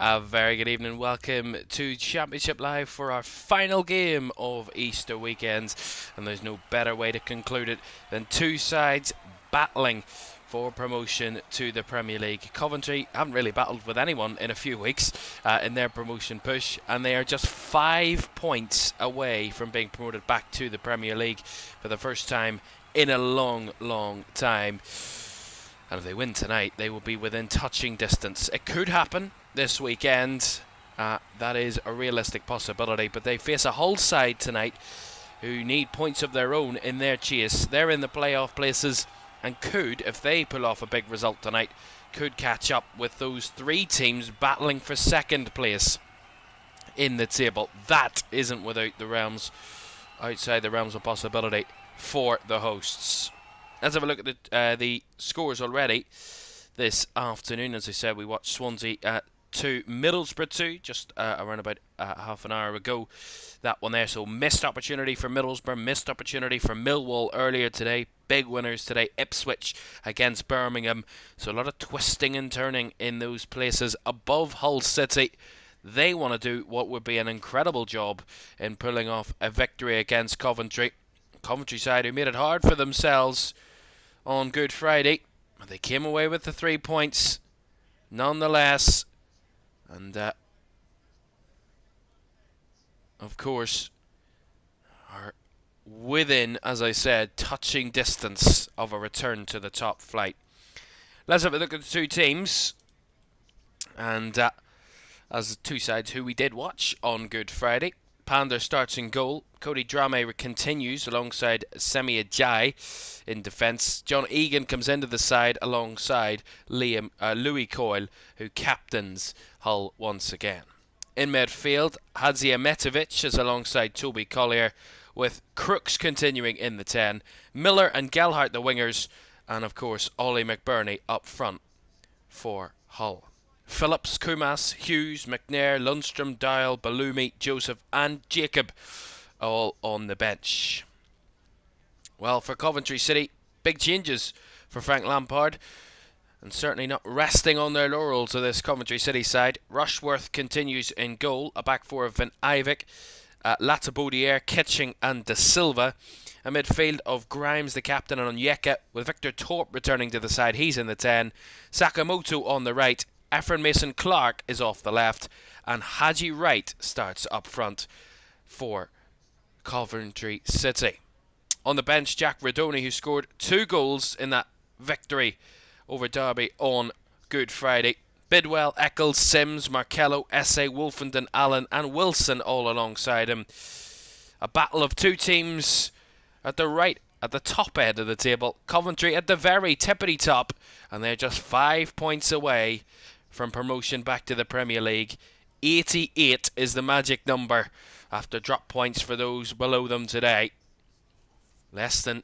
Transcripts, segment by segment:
A very good evening. Welcome to Championship Live for our final game of Easter weekend. And there's no better way to conclude it than two sides battling for promotion to the Premier League. Coventry haven't really battled with anyone in a few weeks in their promotion push, and they are just 5 points away from being promoted back to the Premier League for the first time in a long time. And if they win tonight, they will be within touching distance. It could happen this weekend. That is a realistic possibility, but they face a Hull side tonight who need points of their own in their chase. They're in the playoff places and could, if they pull off a big result tonight, could catch up with those three teams battling for second place in the table. That isn't without the realms, outside the realms of possibility for the hosts. Let's have a look at the scores already this afternoon. As I said, we watched Swansea 2, Middlesbrough 2, just around about half an hour ago. That one there, so missed opportunity for Middlesbrough, missed opportunity for Millwall earlier today. Big winners today, Ipswich against Birmingham. So a lot of twisting and turning in those places above Hull City. They want to do what would be an incredible job in pulling off a victory against Coventry. Coventry side who made it hard for themselves on Good Friday. They came away with the 3 points nonetheless, and of course are within, as I said, touching distance of a return to the top flight. Let's have a look at the two teams, and as the two sides who we did watch on Good Friday. Pander starts in goal. Cody Drame continues alongside Semi Ajayi in defence. John Egan comes into the side alongside Louis Coyle, who captains Hull once again. In midfield, Hadzimetovic is alongside Toby Collier, with Crooks continuing in the 10. Miller and Gelhardt the wingers, and of course Ollie McBurney up front for Hull. Phillips, Kumas, Hughes, McNair, Lundstrom, Dial, Balumi, Joseph and Jacob all on the bench. Well, for Coventry City, big changes for Frank Lampard, and certainly not resting on their laurels of this Coventry City side. Rushworth continues in goal, a back four of Van Ivik, Latabaudiere, Kitching and De Silva. A midfield of Grimes, the captain, and Onyeka, with Victor Torp returning to the side. He's in the 10. Sakamoto on the right. Efren Mason-Clark is off the left, and Haji Wright starts up front for Coventry City. On the bench, Jack Redoni, who scored 2 goals in that victory over Derby on Good Friday. Bidwell, Eccles, Sims, Markello, Esse, Wolfenden, Allen and Wilson all alongside him. A battle of two teams at the top end of the table. Coventry at the very tippity top, and they're just 5 points away from promotion back to the Premier League. 88 is the magic number after drop points for those below them today. Less than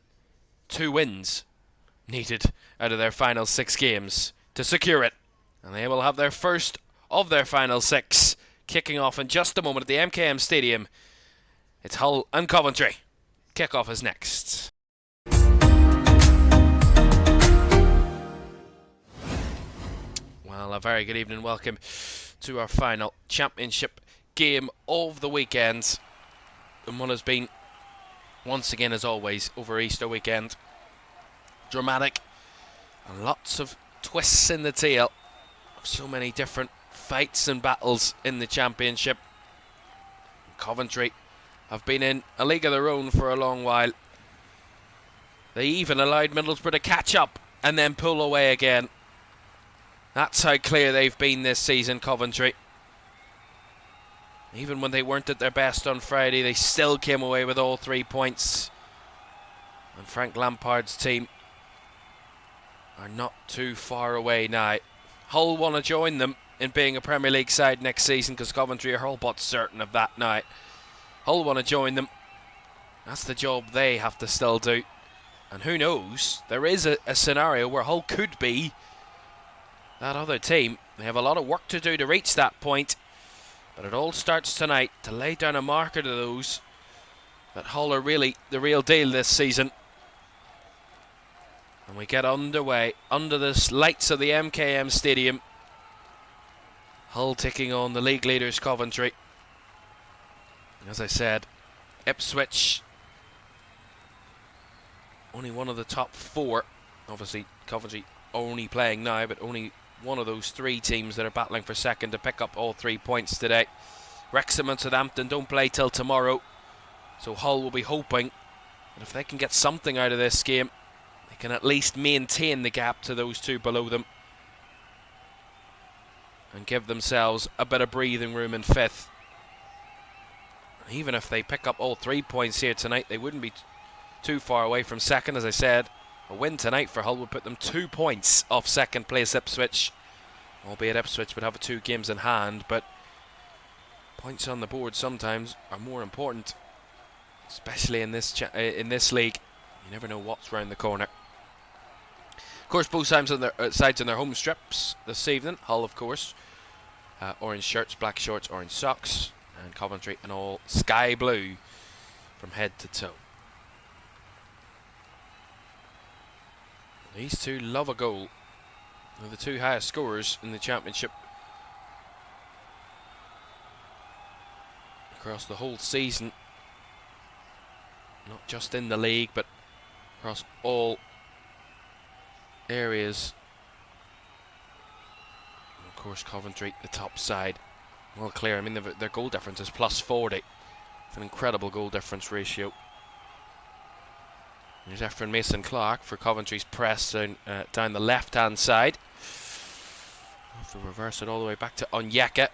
2 wins needed out of their final 6 games to secure it, and they will have their first of their final 6 kicking off in just a moment at the MKM Stadium. It's Hull and Coventry. Kickoff is next. Well, a very good evening. Welcome to our final championship game of the weekend. And one has been, once again as always, over Easter weekend, dramatic and lots of twists in the tail. So many different fights and battles in the championship. Coventry have been in a league of their own for a long while. They even allowed Middlesbrough to catch up and then pull away again. That's how clear they've been this season, Coventry. Even when they weren't at their best on Friday, they still came away with all 3 points. And Frank Lampard's team are not too far away now. Hull want to join them in being a Premier League side next season, because Coventry are all but certain of that now. Hull want to join them. That's the job they have to still do. And who knows, there is a scenario where Hull could be that other team. They have a lot of work to do to reach that point, but it all starts tonight to lay down a marker to those that Hull are really the real deal this season. And we get underway under the lights of the MKM Stadium. Hull taking on the league leaders Coventry. As I said, Ipswich, only one of the top 4. Obviously Coventry only playing now, but only one of those 3 teams that are battling for second to pick up all 3 points today. Wrexham and Southampton don't play till tomorrow, so Hull will be hoping that if they can get something out of this game, they can at least maintain the gap to those 2 below them and give themselves a bit of breathing room in 5th. Even if they pick up all 3 points here tonight, they wouldn't be too far away from second. As I said, a win tonight for Hull would put them 2 points off second place Ipswich, albeit Ipswich would have 2 games in hand, but points on the board sometimes are more important, especially in this league. You never know what's round the corner. Of course, both sides on their home strips this evening. Hull, of course, orange shirts, black shorts, orange socks, and Coventry in all sky blue from head to toe. These 2 love a goal. They're the 2 highest scorers in the Championship across the whole season, not just in the league but across all areas. And of course Coventry, the top side, well clear. I mean, their goal difference is plus 40. It's an incredible goal difference ratio. There's Efren Mason-Clark for Coventry's press down the left hand side. Have to reverse it all the way back to Onyeka.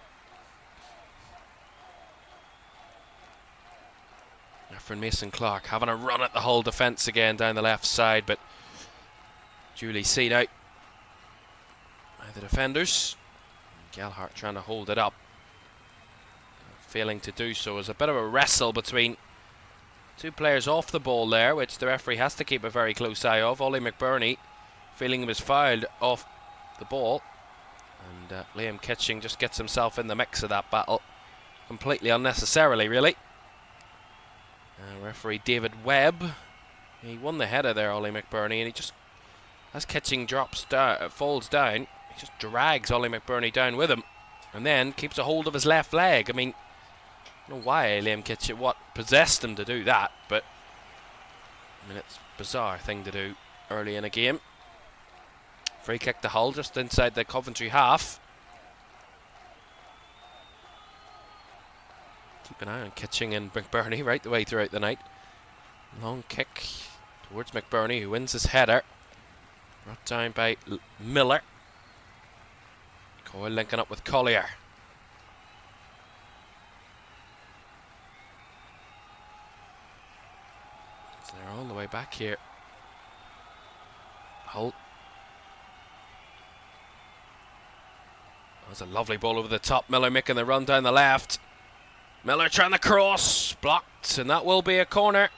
Efren Mason-Clark having a run at the Hull defence again down the left side, but duly seen out by the defenders. Gelhardt trying to hold it up, failing to do so. There's a bit of a wrestle between 2 players off the ball there, which the referee has to keep a very close eye of. Ollie McBurney feeling he was fouled off the ball, and Liam Kitching just gets himself in the mix of that battle completely unnecessarily, really. Referee David Webb, he won the header there, Ollie McBurney, and he just, as Kitching falls down, he just drags Ollie McBurney down with him, and then keeps a hold of his left leg. I mean, I don't know why Liam Kitching, what possessed him to do that, but I mean, it's a bizarre thing to do early in a game. Free kick to Hull just inside the Coventry half. Keep an eye on Kitching and McBurney right the way throughout the night. Long kick towards McBurney, who wins his header. Brought down by Miller. Coyle linking up with Collier. So they're all the way back here. Hull. That's a lovely ball over the top. Miller making the run down the left. Miller trying to cross, blocked, and that will be a corner.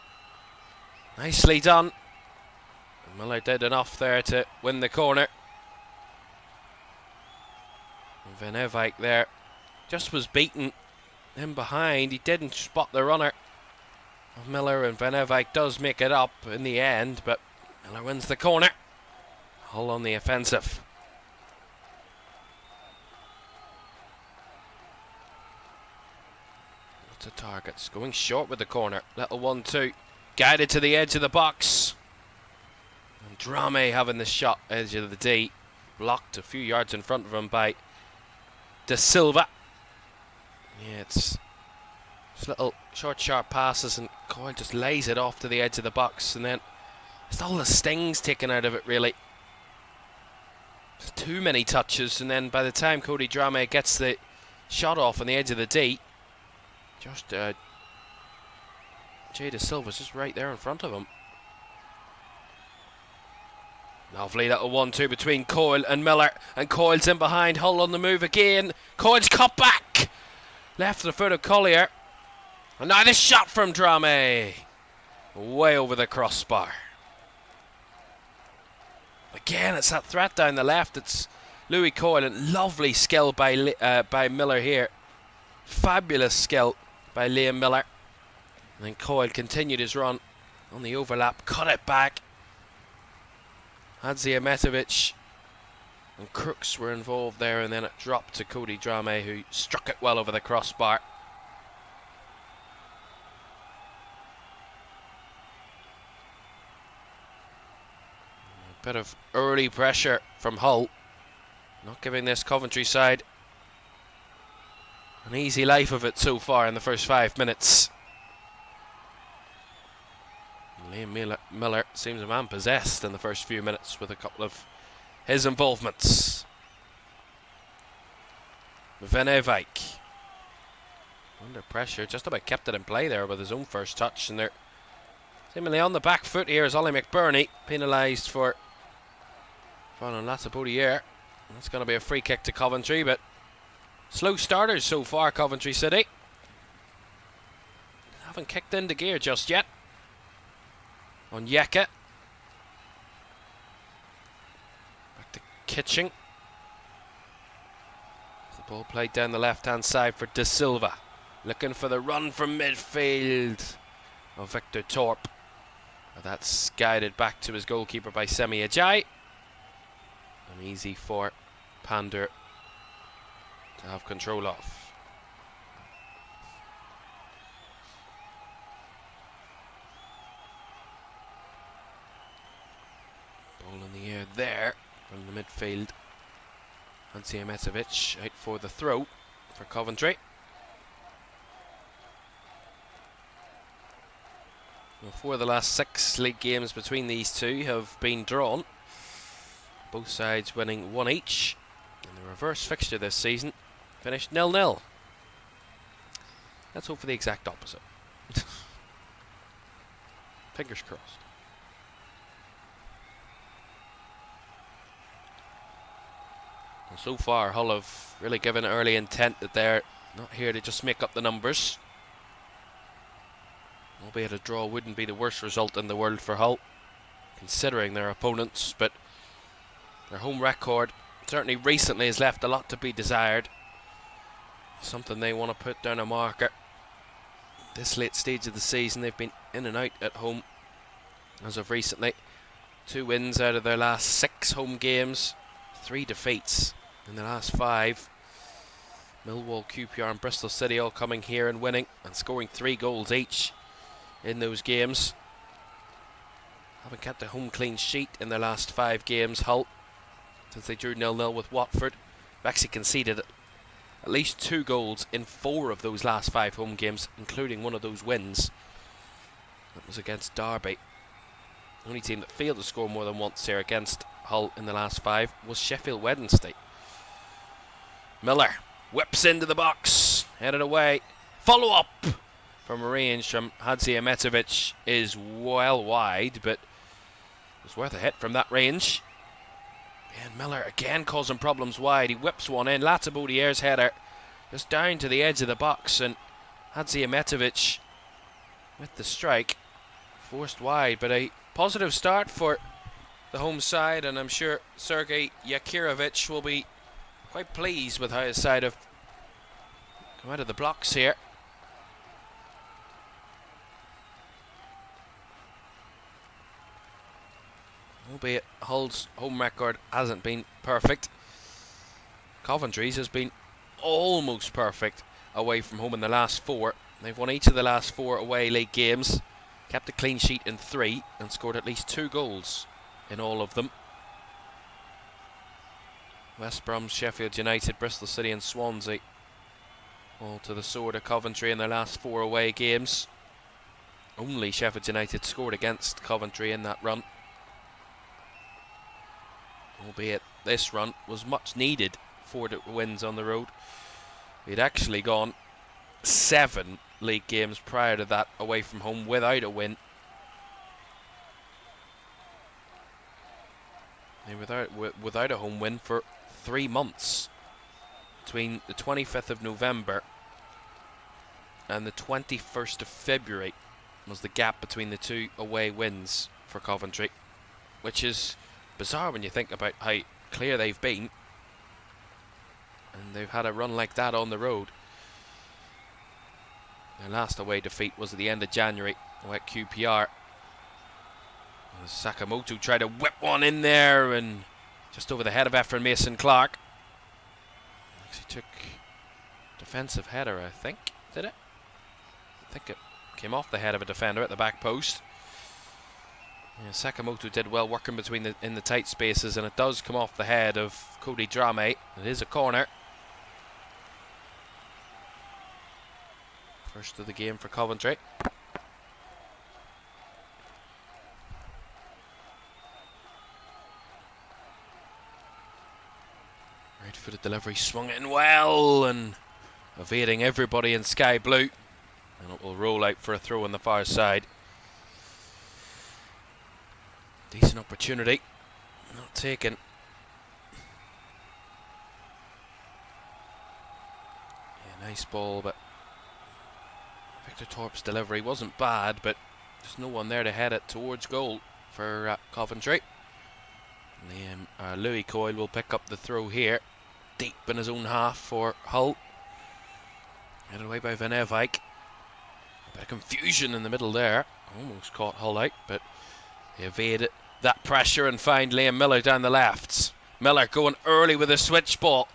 Nicely done. And Miller did enough there to win the corner. And Van Evijk there just was beaten in behind. He didn't spot the runner of Miller, and Van Evijk does make it up in the end, but Miller wins the corner. Hull on the offensive. To targets, going short with the corner. Little 1-2, guided to the edge of the box, and Drame having the shot edge of the D, blocked a few yards in front of him by De Silva. Yeah, it's little short sharp passes, and Coyle just lays it off to the edge of the box, and then just all the stings taken out of it, really. Just too many touches, and then by the time Cody Drame gets the shot off on the edge of the D, just Jay De Silva's just right there in front of him. Lovely little 1-2 between Coyle and Miller, and Coyle's in behind. Hull on the move again. Coyle's cut back, left to the foot of Collier, and now the shot from Drame, way over the crossbar. Again, it's that threat down the left. It's Louis Coyle, and lovely skill by Miller here. Fabulous skill by Liam Miller. And then Coyle continued his run on the overlap, cut it back. Hadzia Metovic And Crooks were involved there, and then it dropped to Cody Drame, who struck it well over the crossbar. A bit of early pressure from Hull, not giving this Coventry side an easy life of it so far in the first 5 minutes. Liam Miller seems a man possessed in the first few minutes with a couple of his involvements. Venevijk under pressure, just about kept it in play there with his own first touch, and they're seemingly on the back foot here as Ollie McBurney penalised for following Latsapodier. That's going to be a free kick to Coventry, but slow starters so far, Coventry City. Haven't kicked into gear just yet. On Yeka. Back to Kitching. The ball played down the left-hand side for De Silva. Looking for the run from midfield of Victor Torp. But that's guided back to his goalkeeper by Semi Ajayi. And easy for Pander to have control of. Ball in the air there from the midfield. Hansi Emetovic out for the throw for Coventry. Well, 4 of the last 6 league games between these two have been drawn. Both sides winning 1 each. And the reverse fixture this season finished 0-0. Let's hope for the exact opposite. Fingers crossed. And so far, Hull have really given early intent that they're not here to just make up the numbers. Albeit a draw wouldn't be the worst result in the world for Hull, considering their opponents, but their home record certainly recently has left a lot to be desired. Something they want to put down a marker. This late stage of the season, they've been in and out at home as of recently. 2 wins out of their last 6 home games, 3 defeats in the last 5. Millwall, QPR and Bristol City all coming here and winning and scoring 3 goals each in those games. Haven't kept a home clean sheet in their last 5 games, Hull, since they drew 0-0 with Watford. They've actually conceded at least 2 goals in 4 of those last 5 home games, including one of those wins. That was against Derby. The only team that failed to score more than once here against Hull in the last 5 was Sheffield Wednesday. Miller whips into the box, headed away. Follow up from a range from Hadzi Emetovic is well wide, but it was worth a hit from that range. And Miller again causing problems wide. He whips one in. Latabodier's header just down to the edge of the box, and Hadzi Emetovic with the strike forced wide. But a positive start for the home side, and I'm sure Sergei Yakirovic will be quite pleased with how his side have come out of the blocks here. Albeit Hull's home record hasn't been perfect. Coventry's has been almost perfect away from home in the last 4. They've won each of the last 4 away league games, kept a clean sheet in 3 and scored at least 2 goals in all of them. West Brom, Sheffield United, Bristol City and Swansea all to the sword of Coventry in their last 4 away games. Only Sheffield United scored against Coventry in that run. Albeit this run was much needed for the wins on the road. He'd actually gone 7 league games prior to that away from home without a win. And without a home win for 3 months. Between the 25th of November and the 21st of February was the gap between the 2 away wins for Coventry, which is bizarre when you think about how clear they've been, and they've had a run like that on the road. Their last away defeat was at the end of January at QPR. Sakamoto tried to whip one in there, and Just over the head of Efren Mason-Clark. He took defensive header, I think. Did it? I think it came off the head of a defender at the back post. Yeah, Sakamoto did well working between in the tight spaces, and it does come off the head of Cody Drame. It is a corner. First of the game for Coventry. Right-footed delivery, swung in well and evading everybody in sky blue, and it will roll out for a throw on the far side. Decent opportunity, not taken. Yeah, nice ball, but Victor Torp's delivery wasn't bad, but there's no one there to head it towards goal for Coventry. Louis Coyle will pick up the throw here, deep in his own half for Hull. Headed away by Van Evijk. A bit of confusion in the middle there. Almost caught Hull out, but they evaded that pressure and find Liam Miller down the left. Miller going early with a switch ball.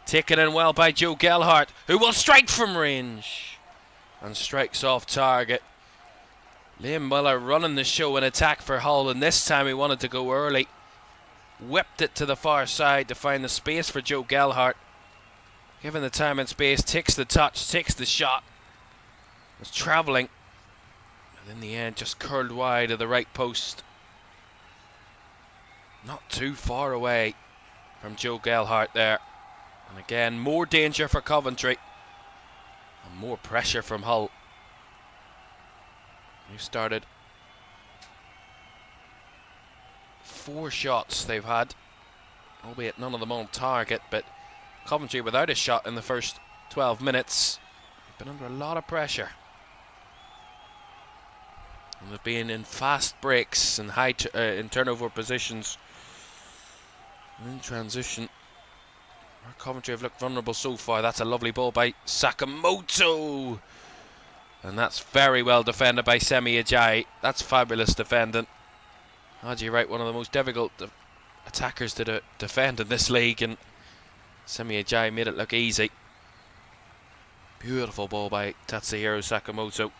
Taken in well by Joe Gelhardt, who will strike from range and strikes off target. Liam Miller running the show in attack for Hull, and this time he wanted to go early. Whipped it to the far side to find the space for Joe Gelhardt. Given the time and space, takes the touch, takes the shot. Was travelling, and in the end just curled wide of the right post. Not too far away from Joe Gelhardt there. And again, more danger for Coventry and more pressure from Hull. Who started 4 shots they've had, albeit none of them on target, but Coventry without a shot in the first 12 minutes. They've been under a lot of pressure. And they've been in fast breaks and high in turnover positions. And in transition, where Coventry have looked vulnerable so far. That's a lovely ball by Sakamoto. And that's very well defended by Semi Ajayi. That's fabulous defending. Haji Wright, one of the most difficult attackers to defend in this league, and Semi Ajayi made it look easy. Beautiful ball by Tatsuhiro Sakamoto.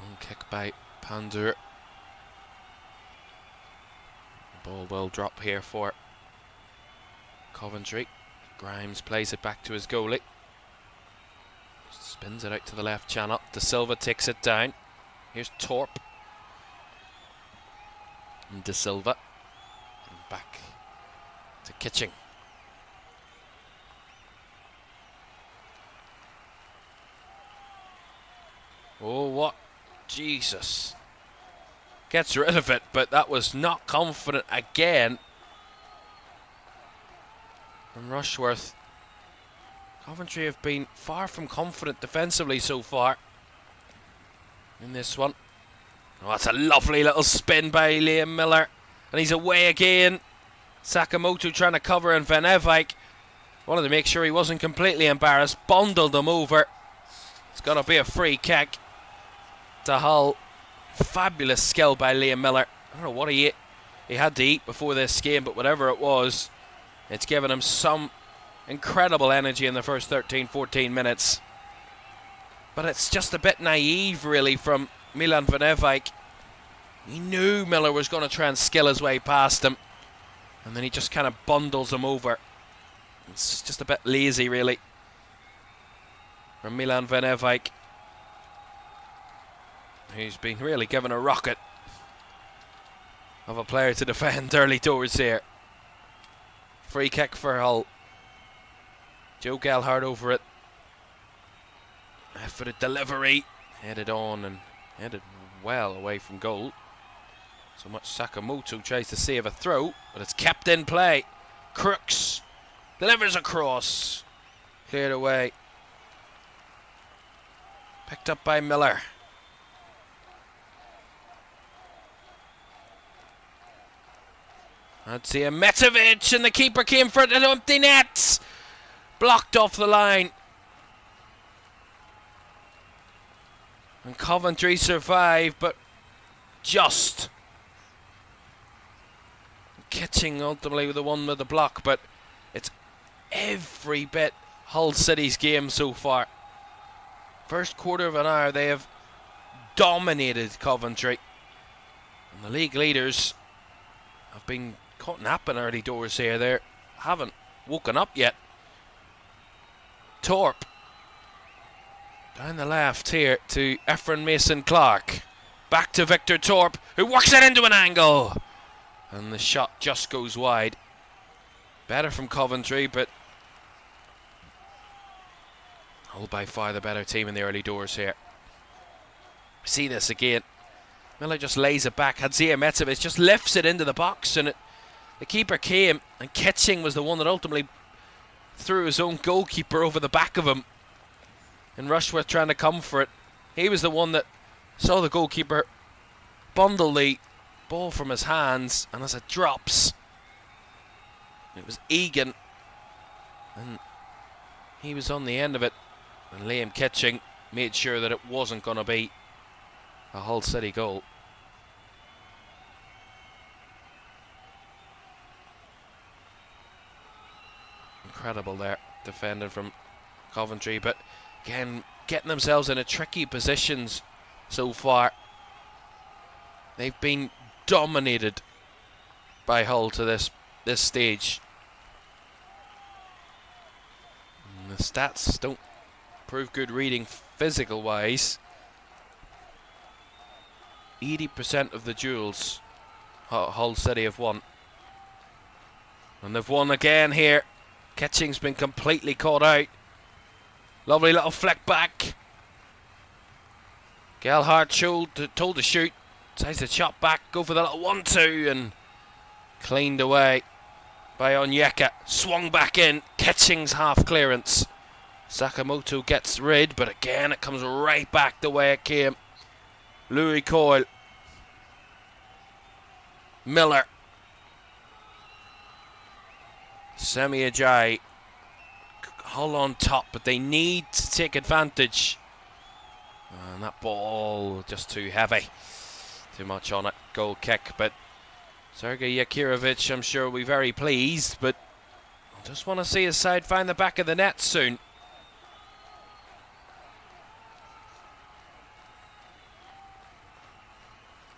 Long kick by Pandur. The ball will drop here for Coventry. Grimes plays it back to his goalie. Spins it out to the left channel. De Silva takes it down. Here's Torp. And De Silva. And back to Kitching. Oh, what? Jesus. Gets rid of it, but that was not confident again from Rushworth. Coventry have been far from confident defensively so far in this one. Oh, that's a lovely little spin by Liam Miller, and he's away again. Sakamoto trying to cover, and Van Evijk wanted to make sure he wasn't completely embarrassed, bundled him over. It's going to be a free kick to Hull. Fabulous skill by Liam Miller. I don't know what he had to eat before this game, but whatever it was, it's given him some incredible energy in the first 13-14 minutes. But it's just a bit naive really from Milan Van Evijk. He knew Miller was going to try and skill his way past him, and then he just kind of bundles him over. It's just a bit lazy really from Milan Van Evijk, who's been really given a rocket of a player to defend early doors here. Free kick for Hull. Joe Gelhardt over it. For the delivery. Headed on and headed well away from goal. So much Sakamoto tries to save a throw, but it's kept in play. Crooks delivers across. Cleared away. Picked up by Miller. I'd see a Metovic, and the keeper came for an empty net. Blocked off the line. And Coventry survive, but just. Catching ultimately with the one with the block, but it's every bit Hull City's game so far. First quarter of an hour, they have dominated Coventry. And the league leaders have been caught napping early doors here. They haven't woken up yet. Torp down the left here to Efren Mason-Clark. Back to Victor Torp, who works it into an angle. And the shot just goes wide. Better from Coventry, but Hull by far the better team in the early doors here. See this again. Miller just lays it back. Hadziemetovic just lifts it into the box, and the keeper came, and Ketching was the one that ultimately threw his own goalkeeper over the back of him. And Rushworth trying to come for it. He was the one that saw the goalkeeper bundle the ball from his hands, and as it drops, it was Egan, and he was on the end of it, and Liam Ketching made sure that it wasn't going to be a Hull City goal. Incredible there, defending from Coventry, but again, getting themselves in a tricky positions so far. They've been dominated by Hull to this stage. And the stats don't prove good reading physical wise. 80% of the duels Hull City have won. And they've won again here. Ketching's been completely caught out. Lovely little flick back. Gelhardt told to shoot. Tries to chop back, go for the little 1-2, and cleaned away by Onyeka. Swung back in. Ketching's half clearance. Sakamoto gets rid, but again it comes right back the way it came. Louis Coyle. Miller. Semi Ajayi. Hull on top, but they need to take advantage. And that ball just too heavy. Too much on it. Goal kick, but Sergei Yakirovich, I'm sure, will be very pleased, but I just want to see his side find the back of the net soon.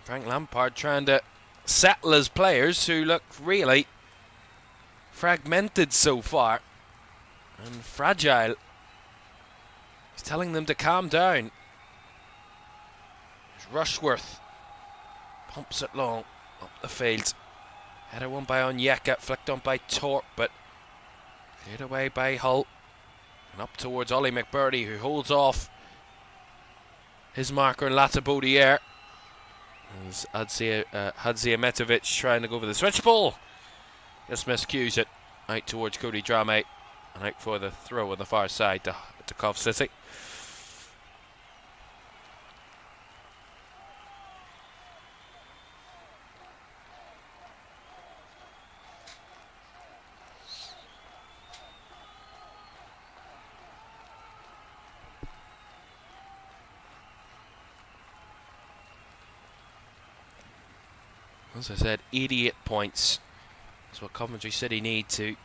Frank Lampard trying to settle his players, who look really fragmented so far and fragile. He's telling them to calm down. There's Rushworth. Pumps it long up the field. Header one by Onyeka, flicked on by Torp, but cleared away by Hull. And up towards Ollie McBurdy, who holds off his marker in Latabodiere. As Hadziemetovic trying to go for the switch ball. Just miscues it. Out towards Cody Drame. And out for the throw on the far side to Cov City. As I said, 88 points is what Coventry City need to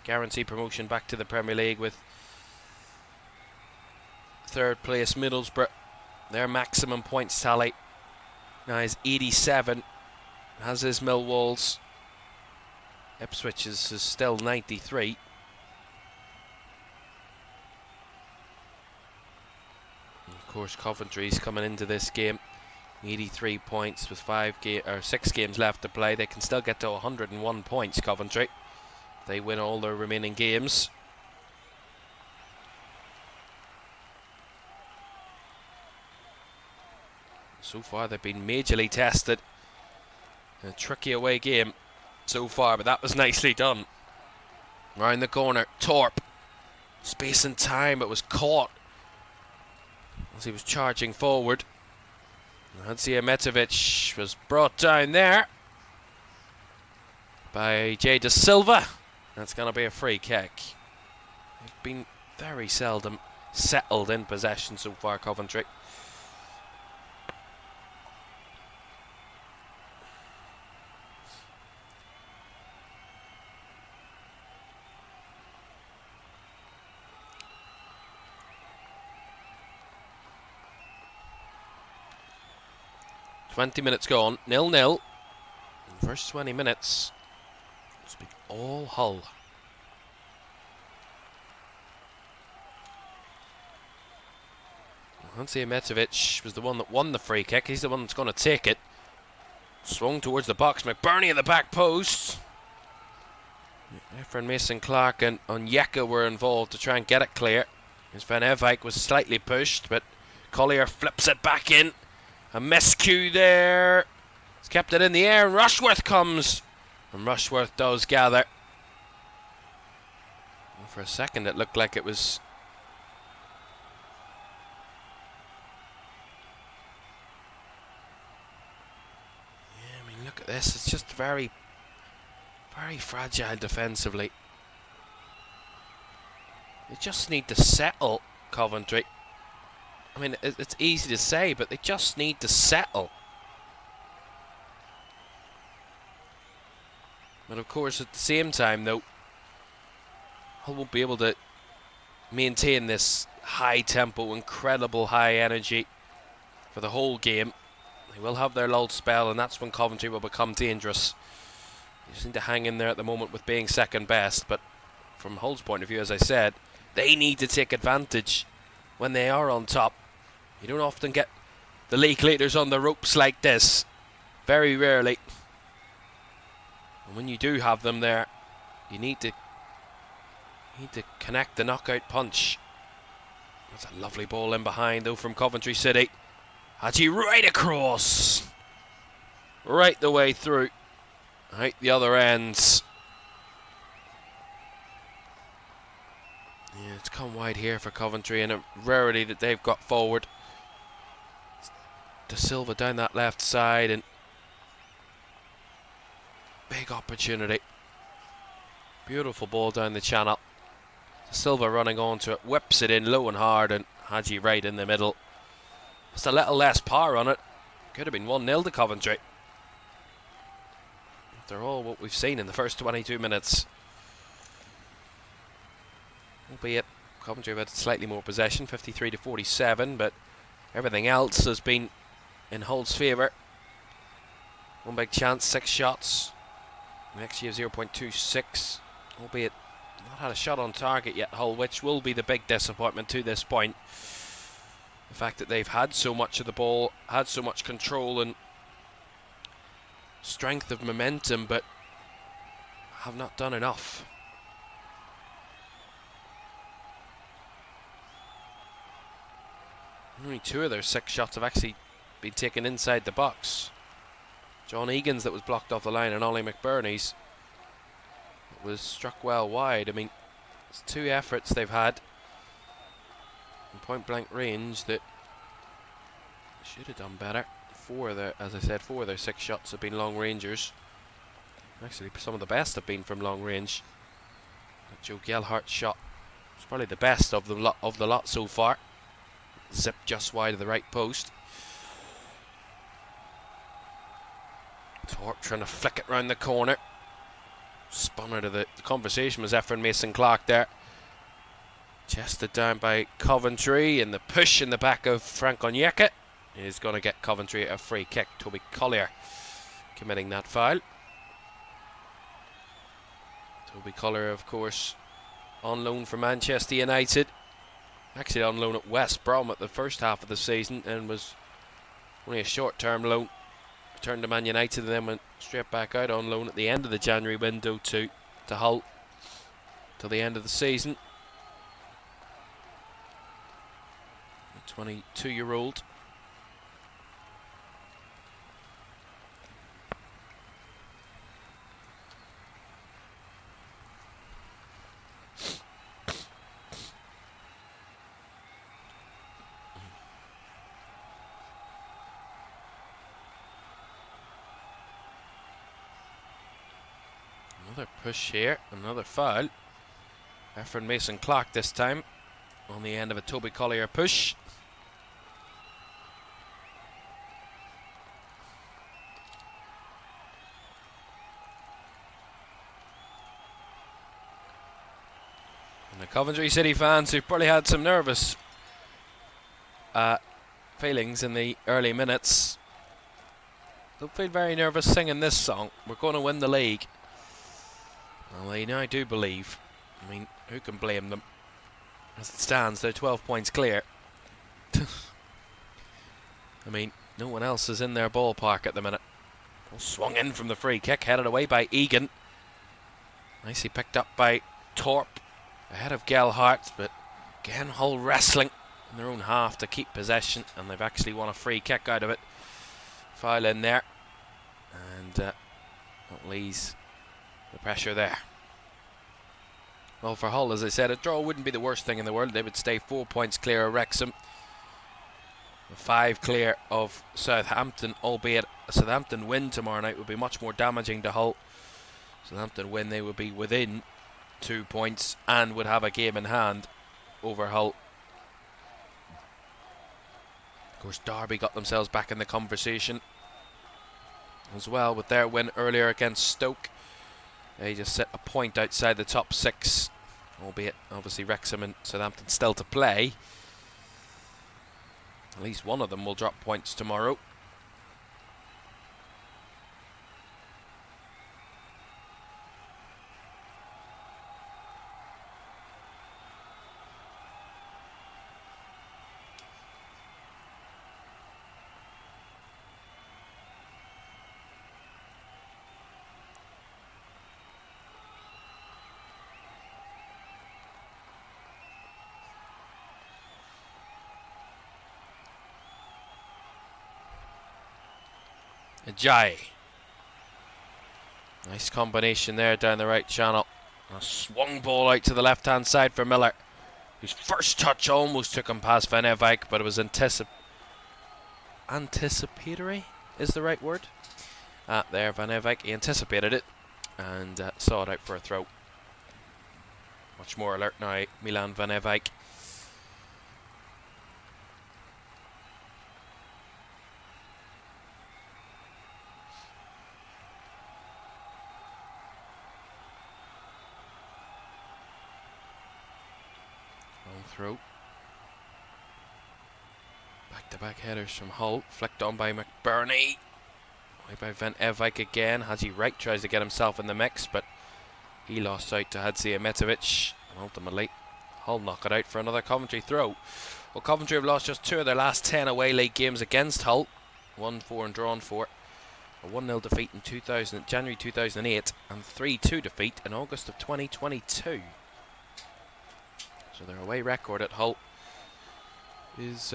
guarantee promotion back to the Premier League, with third place Middlesbrough, their maximum points tally now is 87, as is Millwall's. Ipswich is still 93. And of course, Coventry's coming into this game 83 points with 6 games left to play. They can still get to 101 points, Coventry. They win all their remaining games. So far they've been majorly tested. A tricky away game so far, but that was nicely done. Round the corner, Torp. Space and time, but was caught as he was charging forward. Hadziemetovic was brought down there by Jay Da Silva. That's going to be a free kick. They've been very seldom settled in possession so far, Coventry. 20 minutes gone, 0-0. First 20 minutes, it's been all Hull. Hansi Metovic was the one that won the free kick. He's the one that's going to take it. Swung towards the box. McBurney at the back post. Efren Mason-Clark and Onyeka were involved to try and get it clear. As Van Evijk was slightly pushed, but Collier flips it back in. A miscue there. He's kept it in the air, and Rushworth comes. And Rushworth does gather. And for a second it looked like it was... Look at this, it's just very, very fragile defensively. They just need to settle, Coventry. I mean, it's easy to say, but they just need to settle. But of course, at the same time, though, Hull won't be able to maintain this high tempo, incredible high energy for the whole game. They will have their lull spell, and that's when Coventry will become dangerous. They just need to hang in there at the moment with being second best, but from Hull's point of view, as I said, they need to take advantage when they are on top. You don't often get the league leaders on the ropes like this. Very rarely. And when you do have them there, you need to connect the knockout punch. That's a lovely ball in behind, though, from Coventry City. Hadji right across, right the way through, right the other ends. Yeah, it's come wide here for Coventry, and a rarity that they've got forward. De Silva down that left side, and big opportunity. Beautiful ball down the channel. De Silva running onto it, whips it in low and hard, and Hadji right in the middle. Just a little less power on it. Could have been 1-0 to Coventry. After all what we've seen in the first 22 minutes. Albeit Coventry have had slightly more possession, 53 to 47, but everything else has been in Hull's favour. One big chance, 6 shots. An XG of 0.26, albeit not had a shot on target yet, Hull, which will be the big disappointment to this point. The fact that they've had so much of the ball, had so much control and strength of momentum, but have not done enough. Only 2 of their 6 shots have actually been taken inside the box. John Egan's that was blocked off the line, and Ollie McBurney's was struck well wide. I mean, it's 2 efforts they've had in point blank range that should have done better. 4 of their, as I said, 4 of their 6 shots have been long rangers. Actually, some of the best have been from long range. That Joe Gelhart's shot was probably the best of the lot so far. Zipped just wide of the right post. Thorpe trying to flick it round the corner. Spun out of the conversation was Efren Mason-Clark there. Chested down by Coventry, and the push in the back of Frank Onyeka is going to get Coventry a free kick. Toby Collier committing that foul. Toby Collier, of course, on loan for Manchester United. Actually on loan at West Brom at the first half of the season, and was only a short-term loan. Returned to Man United and then went straight back out on loan at the end of the January window to Hull till the end of the season. 22-year-old. Another push here, another foul. Efren Mason-Clark this time on the end of a Toby Collier push. And the Coventry City fans who probably had some nervous feelings in the early minutes Don't feel very nervous singing this song. We're going to win the league. Well, I do believe. I mean, who can blame them? As it stands, they're 12 points clear. I mean, no one else is in their ballpark at the minute. Ball swung in from the free kick, headed away by Egan. Nicely picked up by Torp, ahead of Gelhardt, but again Hull wrestling in their own half to keep possession, and they've actually won a free kick out of it. Foul in there, and that leaves the pressure there. Well, for Hull, as I said, a draw wouldn't be the worst thing in the world. They would stay 4 points clear of Wrexham, 5 clear of Southampton, albeit a Southampton win tomorrow night would be much more damaging to Hull. Southampton win, they would be within 2 points and would have a game in hand over Hull. Of course, Derby got themselves back in the conversation as well with their win earlier against Stoke. They just set a point outside the top 6, albeit obviously Wrexham and Southampton still to play. At least one of them will drop points tomorrow. Ajayi. Nice combination there down the right channel. A swung ball out to the left hand side for Miller, whose first touch almost took him past Van Eyck, but it was anticipatory is the right word. There, Van Eyck, he anticipated it and saw it out for a throw. Much more alert now, Milan Van Eyck. Throw. Back-to-back headers from Hull, flicked on by McBurney. Away by Van Eyck again. Hadzi Wright tries to get himself in the mix, but he lost out to Hadzi Ahmetovic, and ultimately Hull knock it out for another Coventry throw. Well, Coventry have lost just 2 of their last 10 away league games against Hull. 1-4 and drawn 4. A 1-0 defeat in January 2008 and 3-2 defeat in August of 2022. So their away record at Hull is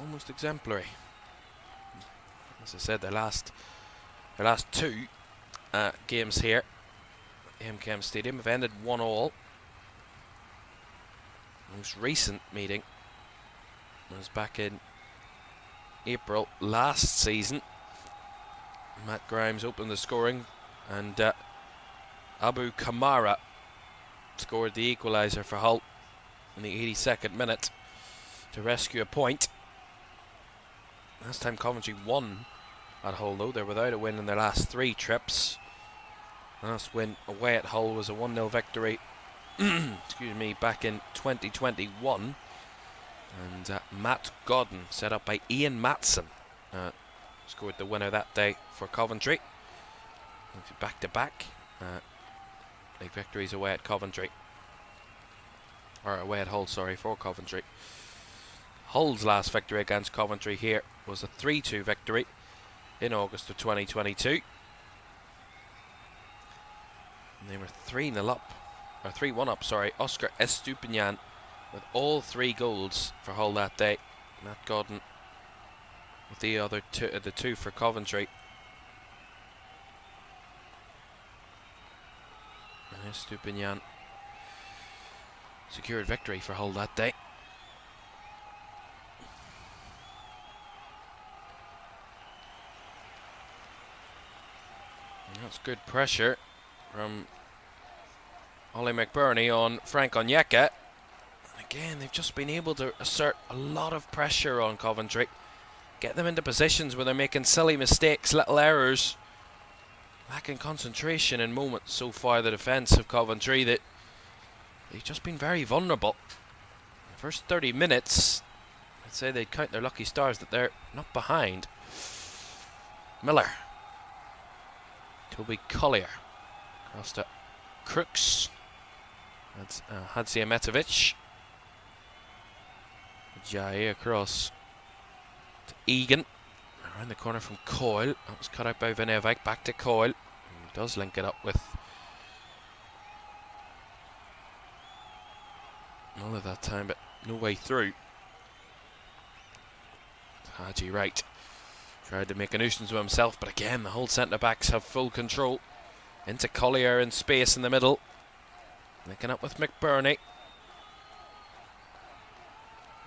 almost exemplary. As I said, their last 2 games here at MKM Stadium have ended 1-1. Most recent meeting was back in April last season. Matt Grimes opened the scoring, and Abu Kamara scored the equaliser for Hull in the 82nd minute to rescue a point. Last time Coventry won at Hull, though, they're without a win in their last 3 trips. Last win away at Hull was a 1-0 victory excuse me, back in 2021, and Matt Godden, set up by Ian Matson, scored the winner that day for Coventry. Back to back league victories away at Coventry, or away at Hull, sorry, for Coventry. Hull's last victory against Coventry here was a 3-2 victory in August of 2022. And they were 3-0 up, or 3-1 up, sorry. Oscar Estupinian with all 3 goals for Hull that day. Matt Godden with the other the 2 for Coventry. And Estupinian secured victory for Hull that day. And that's good pressure from Ollie McBurney on Frank Onyeka. And again, they've just been able to assert a lot of pressure on Coventry, get them into positions where they're making silly mistakes, little errors, lacking concentration in moments so far. The defence of Coventry, that they've just been very vulnerable. The first 30 minutes, I'd say they'd count their lucky stars that they're not behind. Miller. Toby Collier. Across to Crooks. That's Hadziametovic. Jai across to Egan. Around the corner from Coyle. That was cut out by Van Evijk. Back to Coyle. He does link it up with Muller that time, but no way through. Haji Wright tried to make a nuisance of himself, but again the whole centre-backs have full control. Into Collier in space in the middle. Linking up with McBurney.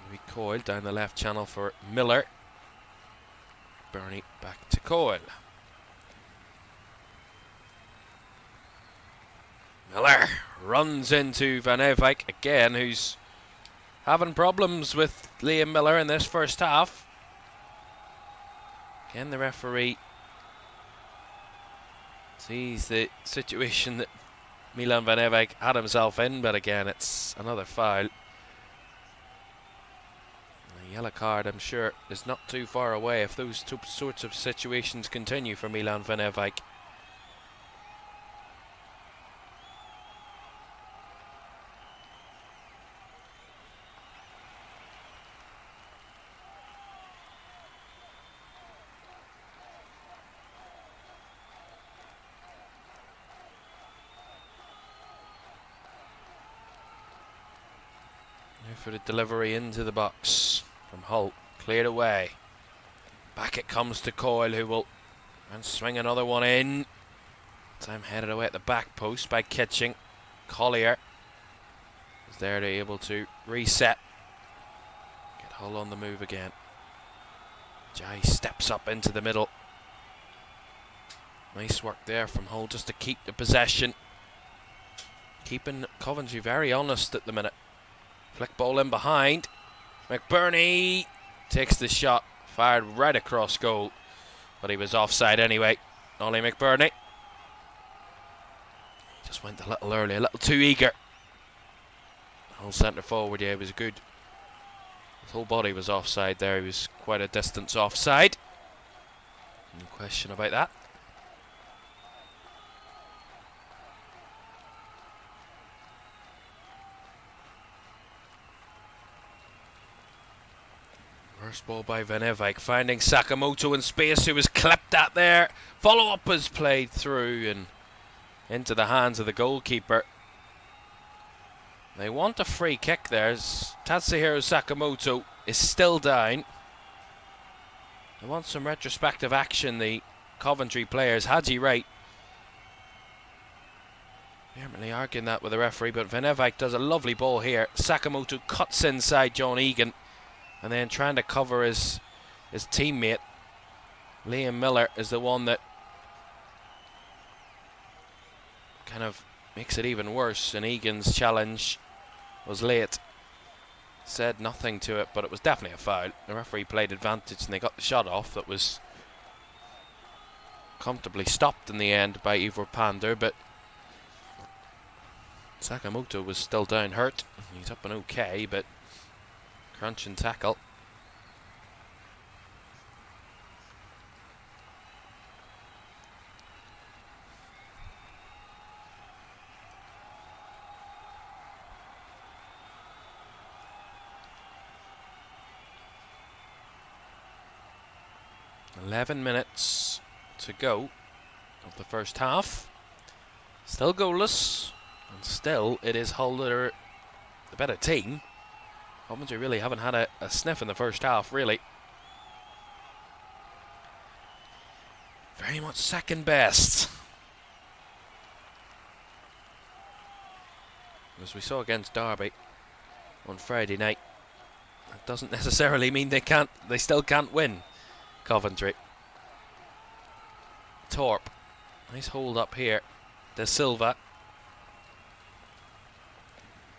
Maybe Coyle down the left channel for Miller. Burney back to Coyle. Miller runs into Van Evijk again, who's having problems with Liam Miller in this first half. Again, the referee sees the situation that Milan Van Evijk had himself in, but again, it's another foul. The yellow card, I'm sure, is not too far away if those two sorts of situations continue for Milan Van Evijk. For the delivery into the box from Hull, cleared away. Back it comes to Coyle, who will and swing another one in. Time headed away at the back post by Kitching. Collier is there to able to reset. Get Hull on the move again. Jai steps up into the middle. Nice work there from Hull just to keep the possession. Keeping Coventry very honest at the minute. Flick ball in behind. McBurney takes the shot, fired right across goal, but he was offside anyway. Ollie McBurney just went a little early, a little too eager. Whole centre forward, yeah, he was good. His whole body was offside there. He was quite a distance offside. No question about that. First ball by Van Evijk, finding Sakamoto in space, who was clipped at there. Follow-up was played through and into the hands of the goalkeeper. They want a free kick there. Tatsuhiro Sakamoto is still down. They want some retrospective action, the Coventry players. Haji Wright apparently arguing that with the referee, but Van Evijk does a lovely ball here. Sakamoto cuts inside John Egan, and then trying to cover his teammate. Liam Miller is the one that kind of makes it even worse, and Egan's challenge was late. Said nothing to it, but it was definitely a foul. The referee played advantage and they got the shot off that was comfortably stopped in the end by Ivor Pander, but Sakamoto was still down hurt. He's up and okay, but crunch and tackle. "11 minutes to go of the first half. Still goalless, and still it is Hull that are the better team. Coventry really haven't had a sniff in the first half, really. Very much second best. As we saw against Derby on Friday night, that doesn't necessarily mean they still can't win, Coventry. Torp, nice hold up here. De Silva,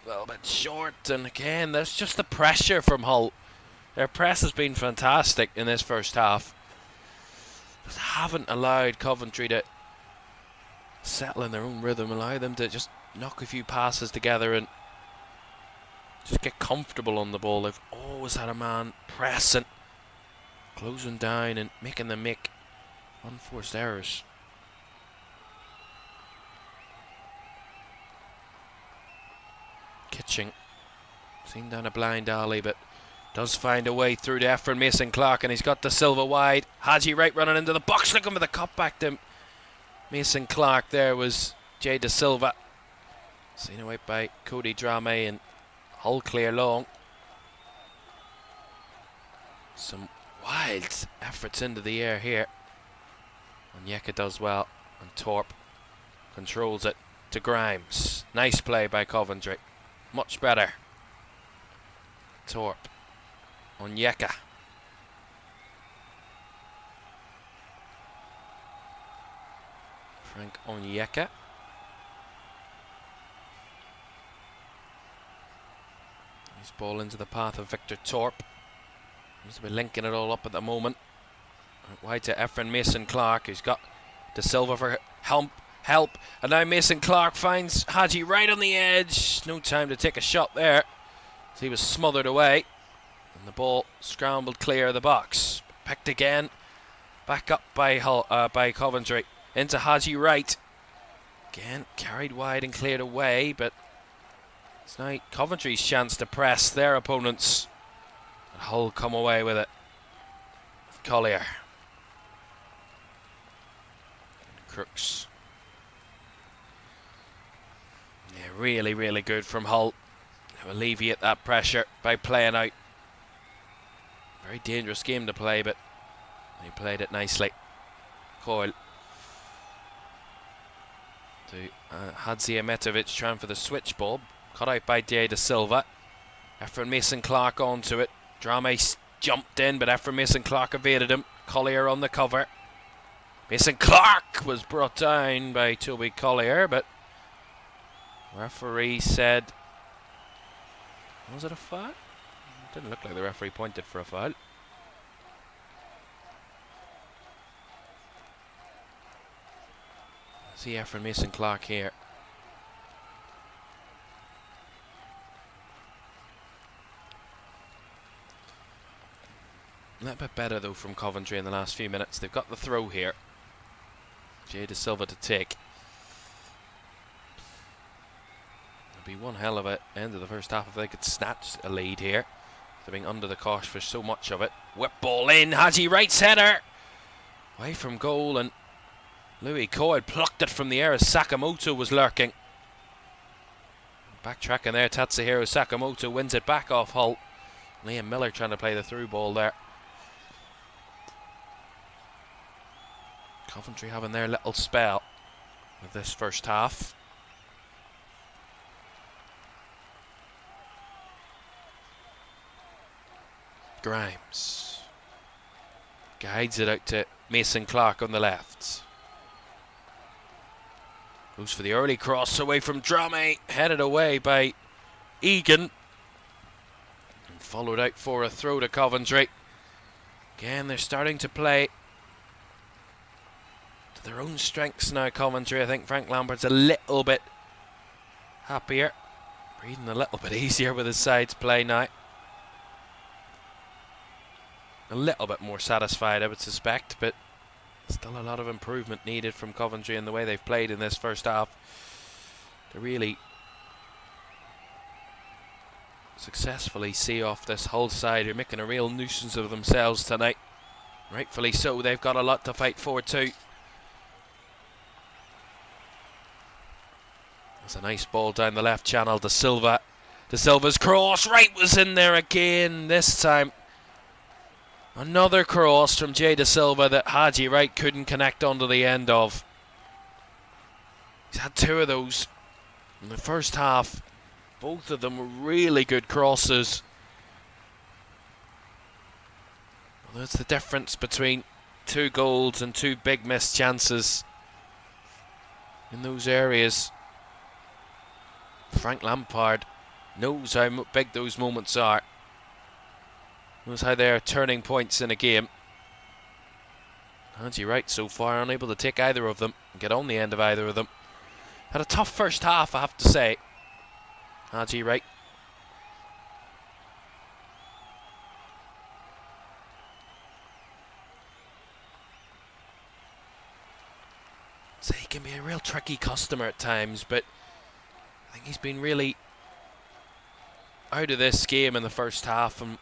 a little bit short, and again there's just the pressure from Hull. Their press has been fantastic in this first half, but haven't allowed Coventry to settle in their own rhythm, allow them to just knock a few passes together and just get comfortable on the ball. They've always had a man pressing, closing down and making them make Unforced errors. Kitching. Seen down a blind alley, but does find a way through to Efren Mason-Clark, and he's got De Silva wide. Haji Wright running into the box, looking for the cut back to Mason-Clark. There was Jay De Silva. Seen away by Cody Drame, and Hull clear long. Some wild efforts into the air here. Onyeka does well, and Torp controls it to Grimes. Nice play by Coventry. Much better. Torp. Onyeka. Frank Onyeka. His ball into the path of Victor Torp. Seems to be linking it all up at the moment. Wide to Efren Mason-Clark, who's got De Silva for help. And now Mason-Clark finds Haji right on the edge. No time to take a shot there, as he was smothered away. And the ball scrambled clear of the box. Picked again. Back up by Coventry. Into Haji Wright. Again, carried wide and cleared away, but it's now Coventry's chance to press their opponents. And Hull come away with it. Collier. Crooks. Yeah, really, really good from Hull to alleviate that pressure by playing out. Very dangerous game to play, but he played it nicely. Coyle to Hadzimetovic trying for the switch ball. Cut out by De Silva. Efren Mason-Clark onto it. Drame jumped in, but Efren Mason-Clark evaded him. Collier on the cover. Mason-Clark was brought down by Toby Collier, but referee said, was it a foul? Didn't look like the referee pointed for a foul. See Efren Mason-Clark here. A little bit better though from Coventry in the last few minutes. They've got the throw here. Jay De Silva to take. It'll be one hell of a end of the first half if they could snatch a lead here. They're being under the cosh for so much of it. Whip ball in. Haji Wright's header. Away from goal, and Louis Coyle plucked it from the air as Sakamoto was lurking. Backtracking there, Tatsuhiro Sakamoto wins it back off Hull. Liam Miller trying to play the through ball there. Coventry having their little spell of this first half. Grimes guides it out to Mason-Clark on the left. Goes for the early cross away from Drame, headed away by Egan. And followed out for a throw to Coventry. Again, they're starting to play to their own strengths now, Coventry. I think Frank Lambert's a little bit happier. Breathing a little bit easier with his sides play now. A little bit more satisfied, I would suspect, but still a lot of improvement needed from Coventry in the way they've played in this first half to really successfully see off this Hull side. They're making a real nuisance of themselves tonight. Rightfully so, they've got a lot to fight for too. That's a nice ball down the left channel to Silva. De Silva's cross, Wright was in there again this time. Another cross from Jay De Silva that Haji Wright couldn't connect onto the end of. He's had two of those in the first half. Both of them were really good crosses. Well, that's the difference between 2 goals and 2 big missed chances in those areas. Frank Lampard knows how big those moments are. Knows how they are turning points in a game. Haji Wright so far unable to take either of them and get on the end of either of them. Had a tough first half, I have to say. Haji Wright. So he can be a real tricky customer at times, but I think he's been really out of this game in the first half, and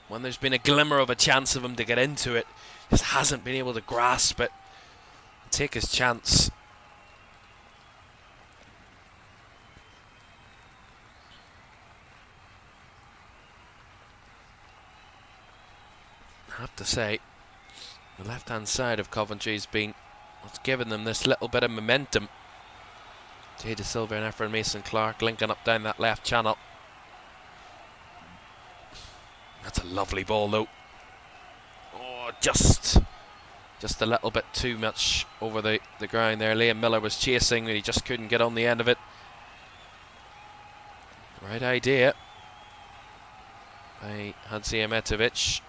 when there's been a glimmer of a chance of him to get into it, just hasn't been able to grasp it, take his chance. I have to say, the left-hand side of Coventry's been what's given them this little bit of momentum. Jay De Silva and Efren Mason-Clark linking up down that left channel. That's a lovely ball though. Oh, just a little bit too much over the ground there. Liam Miller was chasing, but he just couldn't get on the end of it. Right idea by Hadzimetovic.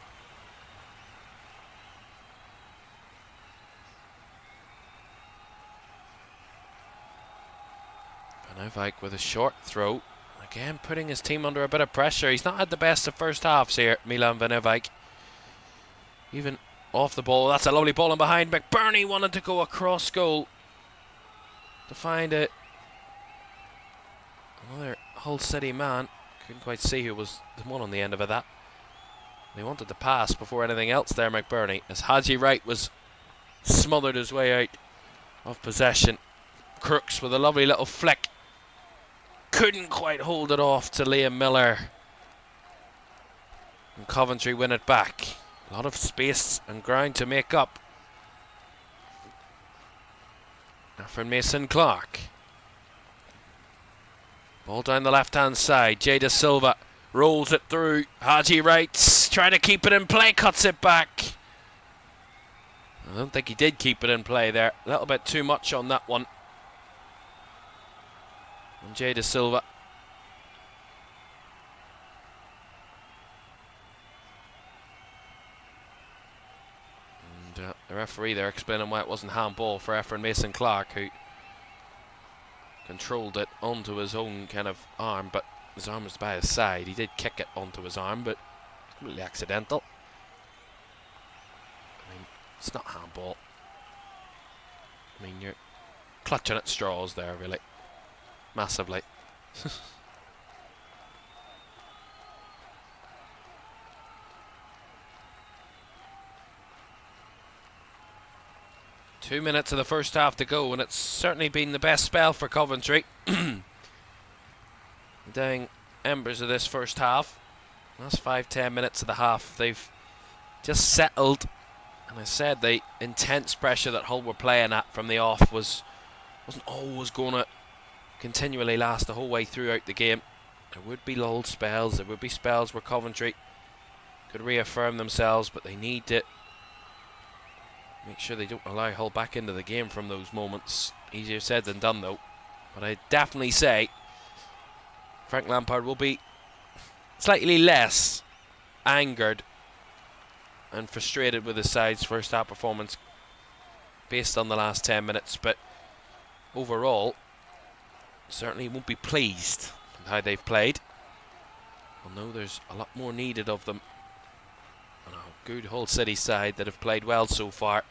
Van with a short throw. Again, putting his team under a bit of pressure. He's not had the best of first halves here, Milan Van Eyck. Even off the ball. That's a lovely ball in behind. McBurney wanted to go across goal to find it. Another Hull City man. Couldn't quite see who was the one on the end of that. They wanted to pass before anything else there, McBurney, as Haji Wright was smothered his way out of possession. Crooks with a lovely little flick. Couldn't quite hold it off to Liam Miller. And Coventry win it back. A lot of space and ground to make up. Efren Mason-Clark. Ball down the left-hand side. Jay De Silva rolls it through. Haji Wright trying to keep it in play, cuts it back. I don't think he did keep it in play there. A little bit too much on that one. And Jay De Silva. And the referee there explaining why it wasn't handball for Efren Mason-Clark, who controlled it onto his own kind of arm, but his arm was by his side. He did kick it onto his arm, but completely accidental. I mean, it's not handball. I mean, you're clutching at straws there, really. Massively. 2 minutes of the first half to go, and it's certainly been the best spell for Coventry. Dying embers of this first half. Last 5-10 minutes of the half, they've just settled. And I said the intense pressure that Hull were playing at from the off wasn't always going to continually last the whole way throughout the game. There would be lull spells, there would be spells where Coventry could reaffirm themselves, but they need to make sure they don't allow Hull back into the game from those moments. Easier said than done though. But I definitely say Frank Lampard will be slightly less angered and frustrated with his side's first half performance based on the last 10 minutes, but overall certainly won't be pleased with how they've played. I know there's a lot more needed of them. And a good Hull City side that have played well so far.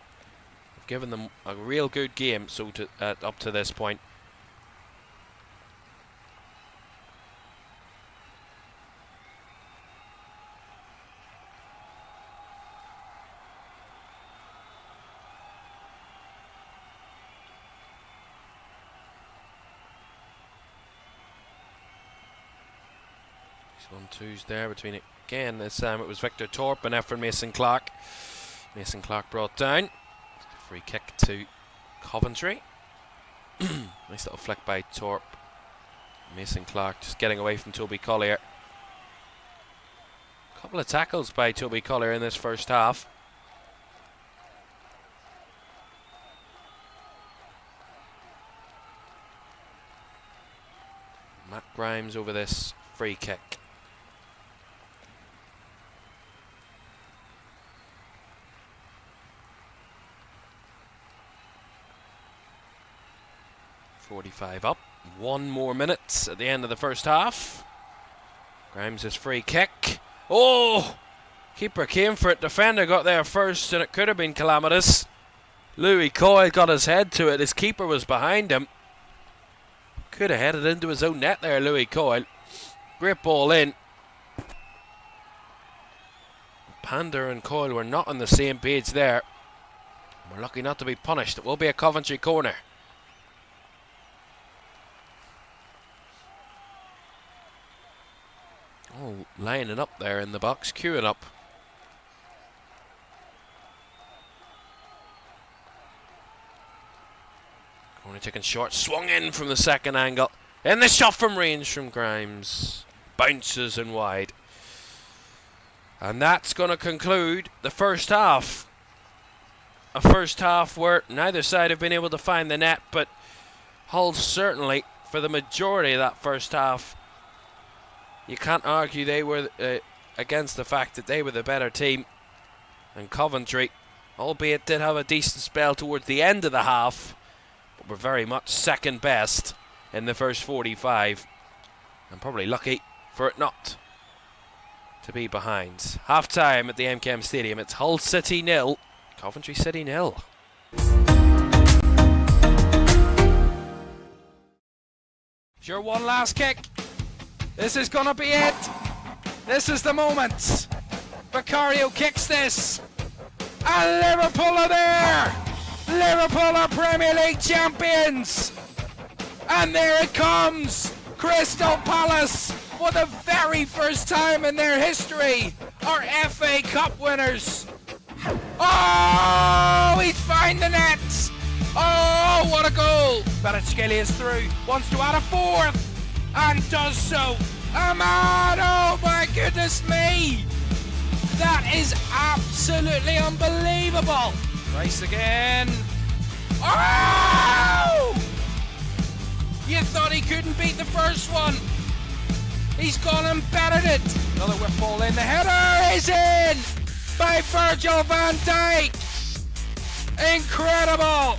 I've given them a real good game up to this point. On twos there between, again this time it was Victor Torp and Efren Mason-Clark. Mason-Clark brought down. Free kick to Coventry. Nice little flick by Torp. Mason-Clark just getting away from Toby Collier. Couple of tackles by Toby Collier in this first half. Matt Grimes over this free kick. .45 up. 1 more minute at the end of the first half. Grimes' free kick. Oh! Keeper came for it. Defender got there first, and it could have been calamitous. Louis Coyle got his head to it. His keeper was behind him. Could have headed into his own net there, Louis Coyle. Great ball in. Pander and Coyle were not on the same page there. We're lucky not to be punished. It will be a Coventry corner. Oh, lining up there in the box, queuing up. Corner taken short, swung in from the second angle. In the shot from range from Grimes. Bounces and wide. And that's going to conclude the first half. A first half where neither side have been able to find the net, but Hull certainly, for the majority of that first half, you can't argue they were against the fact that they were the better team. And Coventry, albeit did have a decent spell towards the end of the half, but were very much second best in the first 45. And probably lucky for it not to be behind. Half time at the MKM Stadium. It's Hull City 0, Coventry City 0. Sure, one last kick. This is gonna be it. This is the moment. Vicario kicks this. And Liverpool are there. Liverpool are Premier League champions. And there it comes. Crystal Palace, for the very first time in their history, are FA Cup winners. Oh, he's found the net. Oh, what a goal. Kvaratskhelia is through, wants to add a fourth, and does so. Ahmad, oh my goodness me. That is absolutely unbelievable. Rice again. Oh! You thought he couldn't beat the first one. He's gone and battered it. Another whip ball in. The header is in by Virgil van Dijk. Incredible.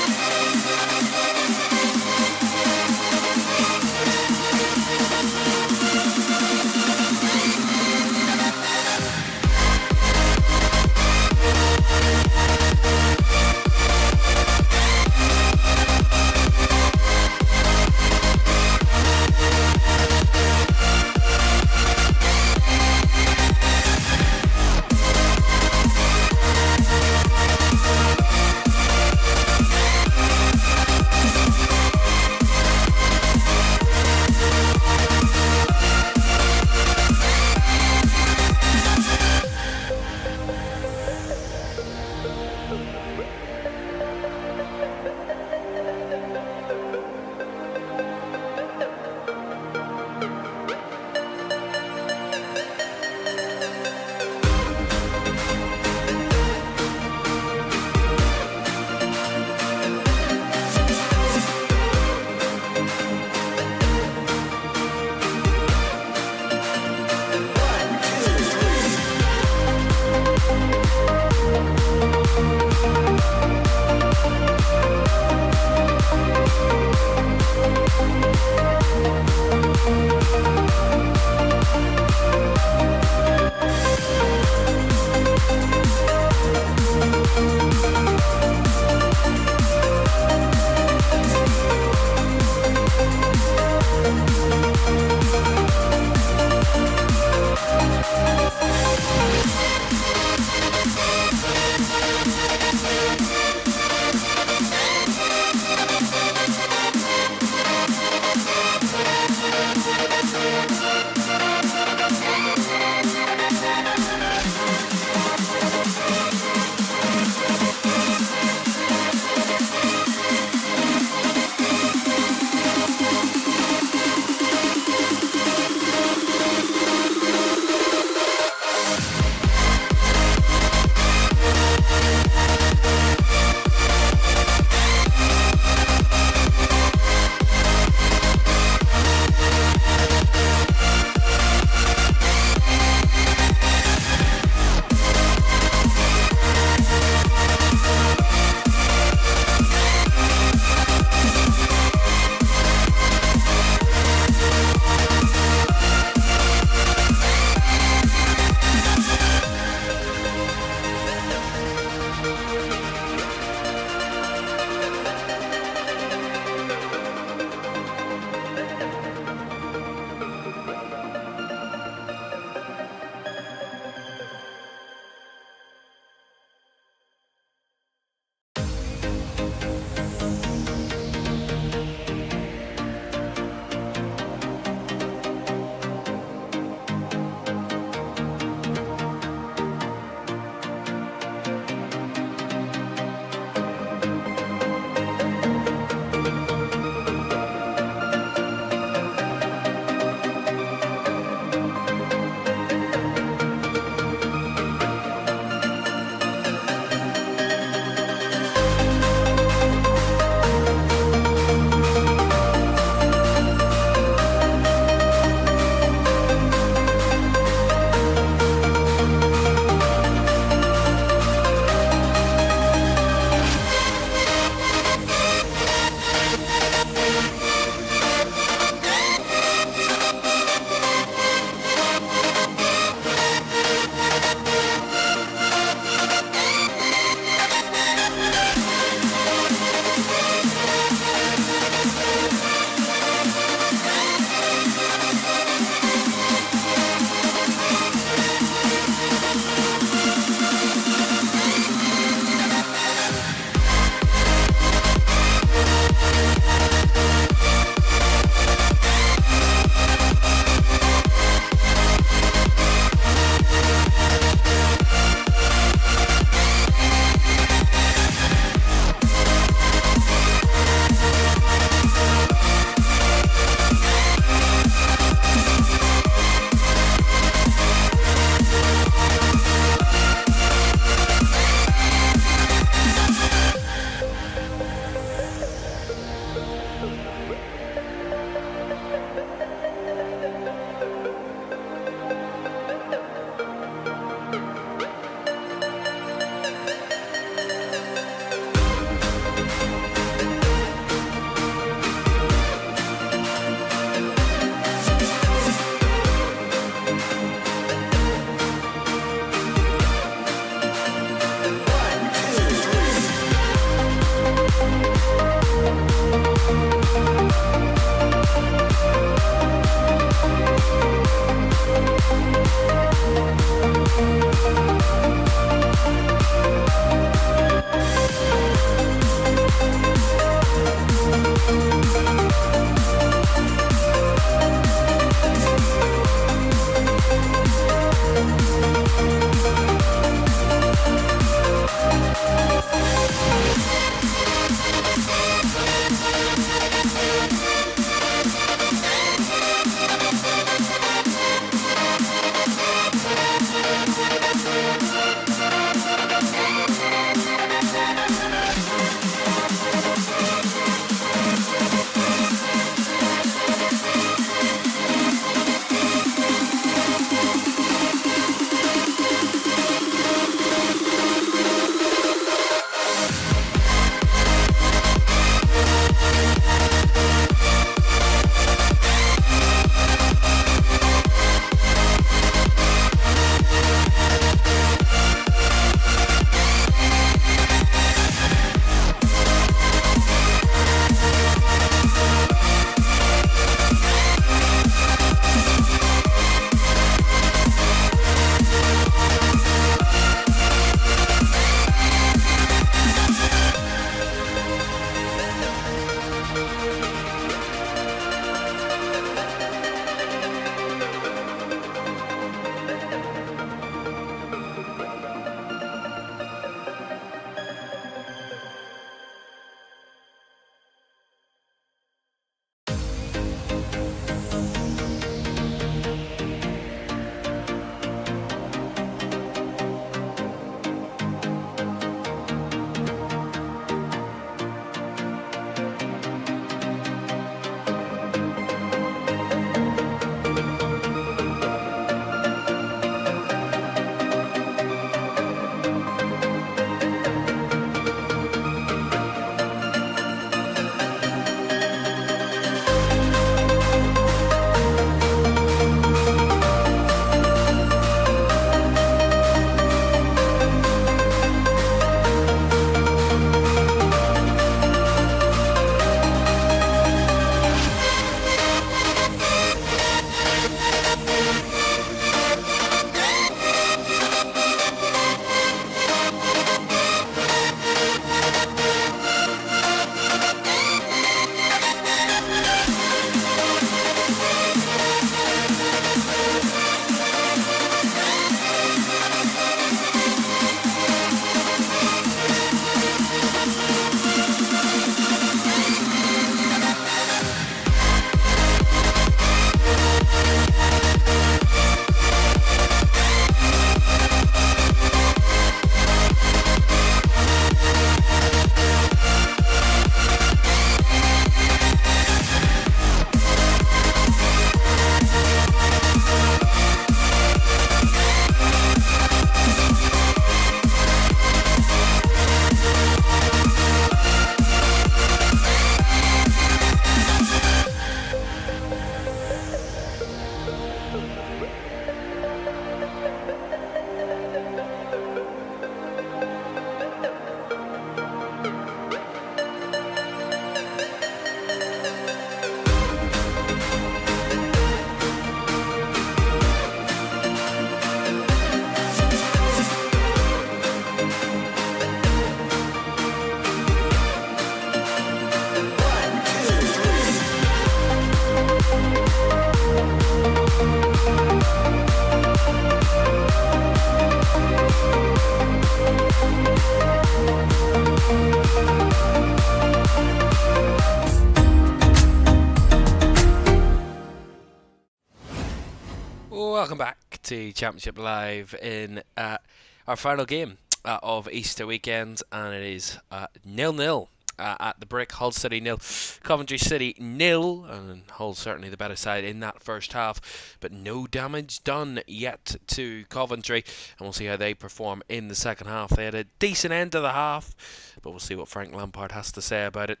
Welcome back to Championship Live in our final game of Easter weekend, and it is 0-0 at the Brick. Hull City 0, Coventry City 0, and Hull certainly the better side in that first half, but no damage done yet to Coventry, and we'll see how they perform in the second half. They had a decent end of the half, but we'll see what Frank Lampard has to say about it,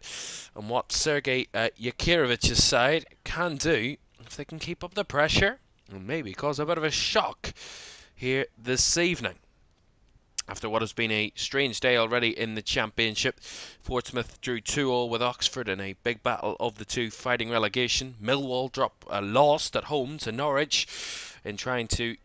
and what Sergei Yakirovic's side can do if they can keep up the pressure and maybe cause a bit of a shock here this evening. After what has been a strange day already in the Championship, Portsmouth drew 2-2 with Oxford in a big battle of the two fighting relegation. Millwall lost at home to Norwich in trying to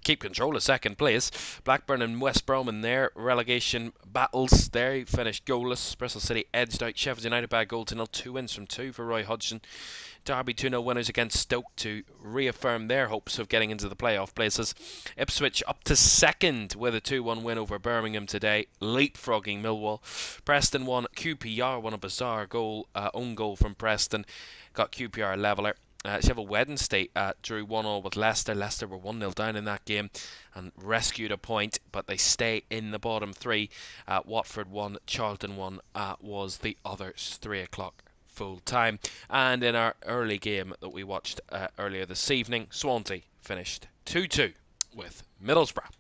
keep control of second place. Blackburn and West Brom in their relegation battles, they finished goalless. Bristol City edged out Sheffield United by a goal to nil. 2 wins from 2 for Roy Hodgson. Derby 2-0 winners against Stoke to reaffirm their hopes of getting into the playoff places. Ipswich up to second with a 2-1 win over Birmingham today, leapfrogging Millwall. Preston won. QPR won a bizarre own goal from Preston, got QPR a leveller. Sheffield Wednesday drew 1-1 with Leicester. Leicester were 1-0 down in that game and rescued a point, but they stay in the bottom three. Watford 1, Charlton 1 was the other 3 o'clock full time. And in our early game that we watched earlier this evening, Swansea finished 2-2 with Middlesbrough.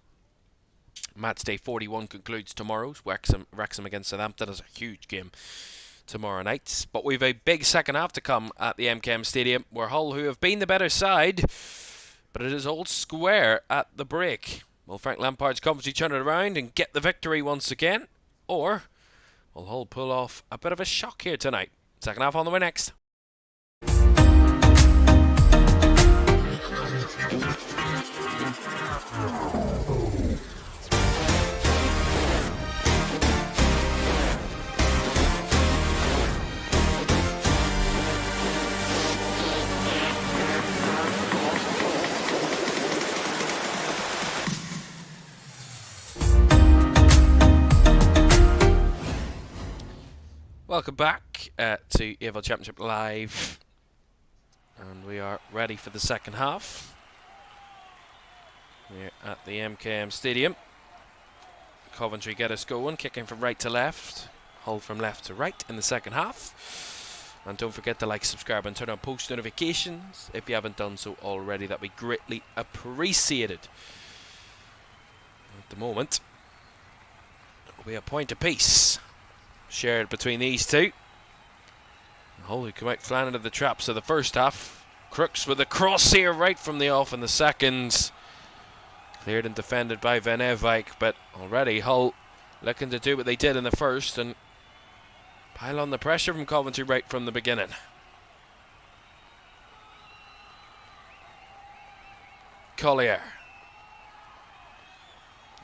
Match day 41 concludes tomorrow's Wrexham against Southampton. Is a huge game tomorrow night, but we've a big second half to come at the MKM Stadium, where Hull, who have been the better side, but it is old square at the break. Will Frank Lampard's Coventry turn it around and get the victory once again, or will Hull pull off a bit of a shock here tonight? Second half on the way next. Welcome back to EFL Championship Live, and we are ready for the second half here at the MKM Stadium. Coventry get us going, kicking from right to left, Hull from left to right in the second half. And don't forget to like, subscribe and turn on post notifications if you haven't done so already. That'd be greatly appreciated. At the moment, it'll be a point apiece shared between these two. Hull who come out flying into the traps of the first half. Crooks with a cross here right from the off in the second. Cleared and defended by Van Ewijk, but already Hull looking to do what they did in the first and pile on the pressure from Coventry right from the beginning. Collier.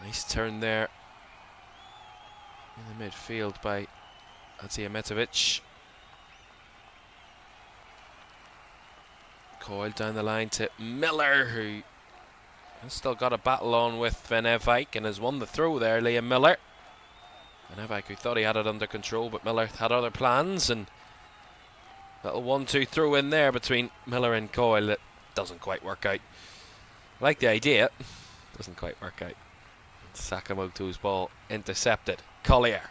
Nice turn there in the midfield by Adzia. Coyle down the line to Miller, who has still got a battle on with Van Ewijk and has won the throw there, Liam Miller. Van Ewijk, who thought he had it under control, but Miller had other plans, and little 1-2 throw in there between Miller and Coyle that doesn't quite work out. I like the idea, doesn't quite work out. Sakamoto's ball intercepted. Collier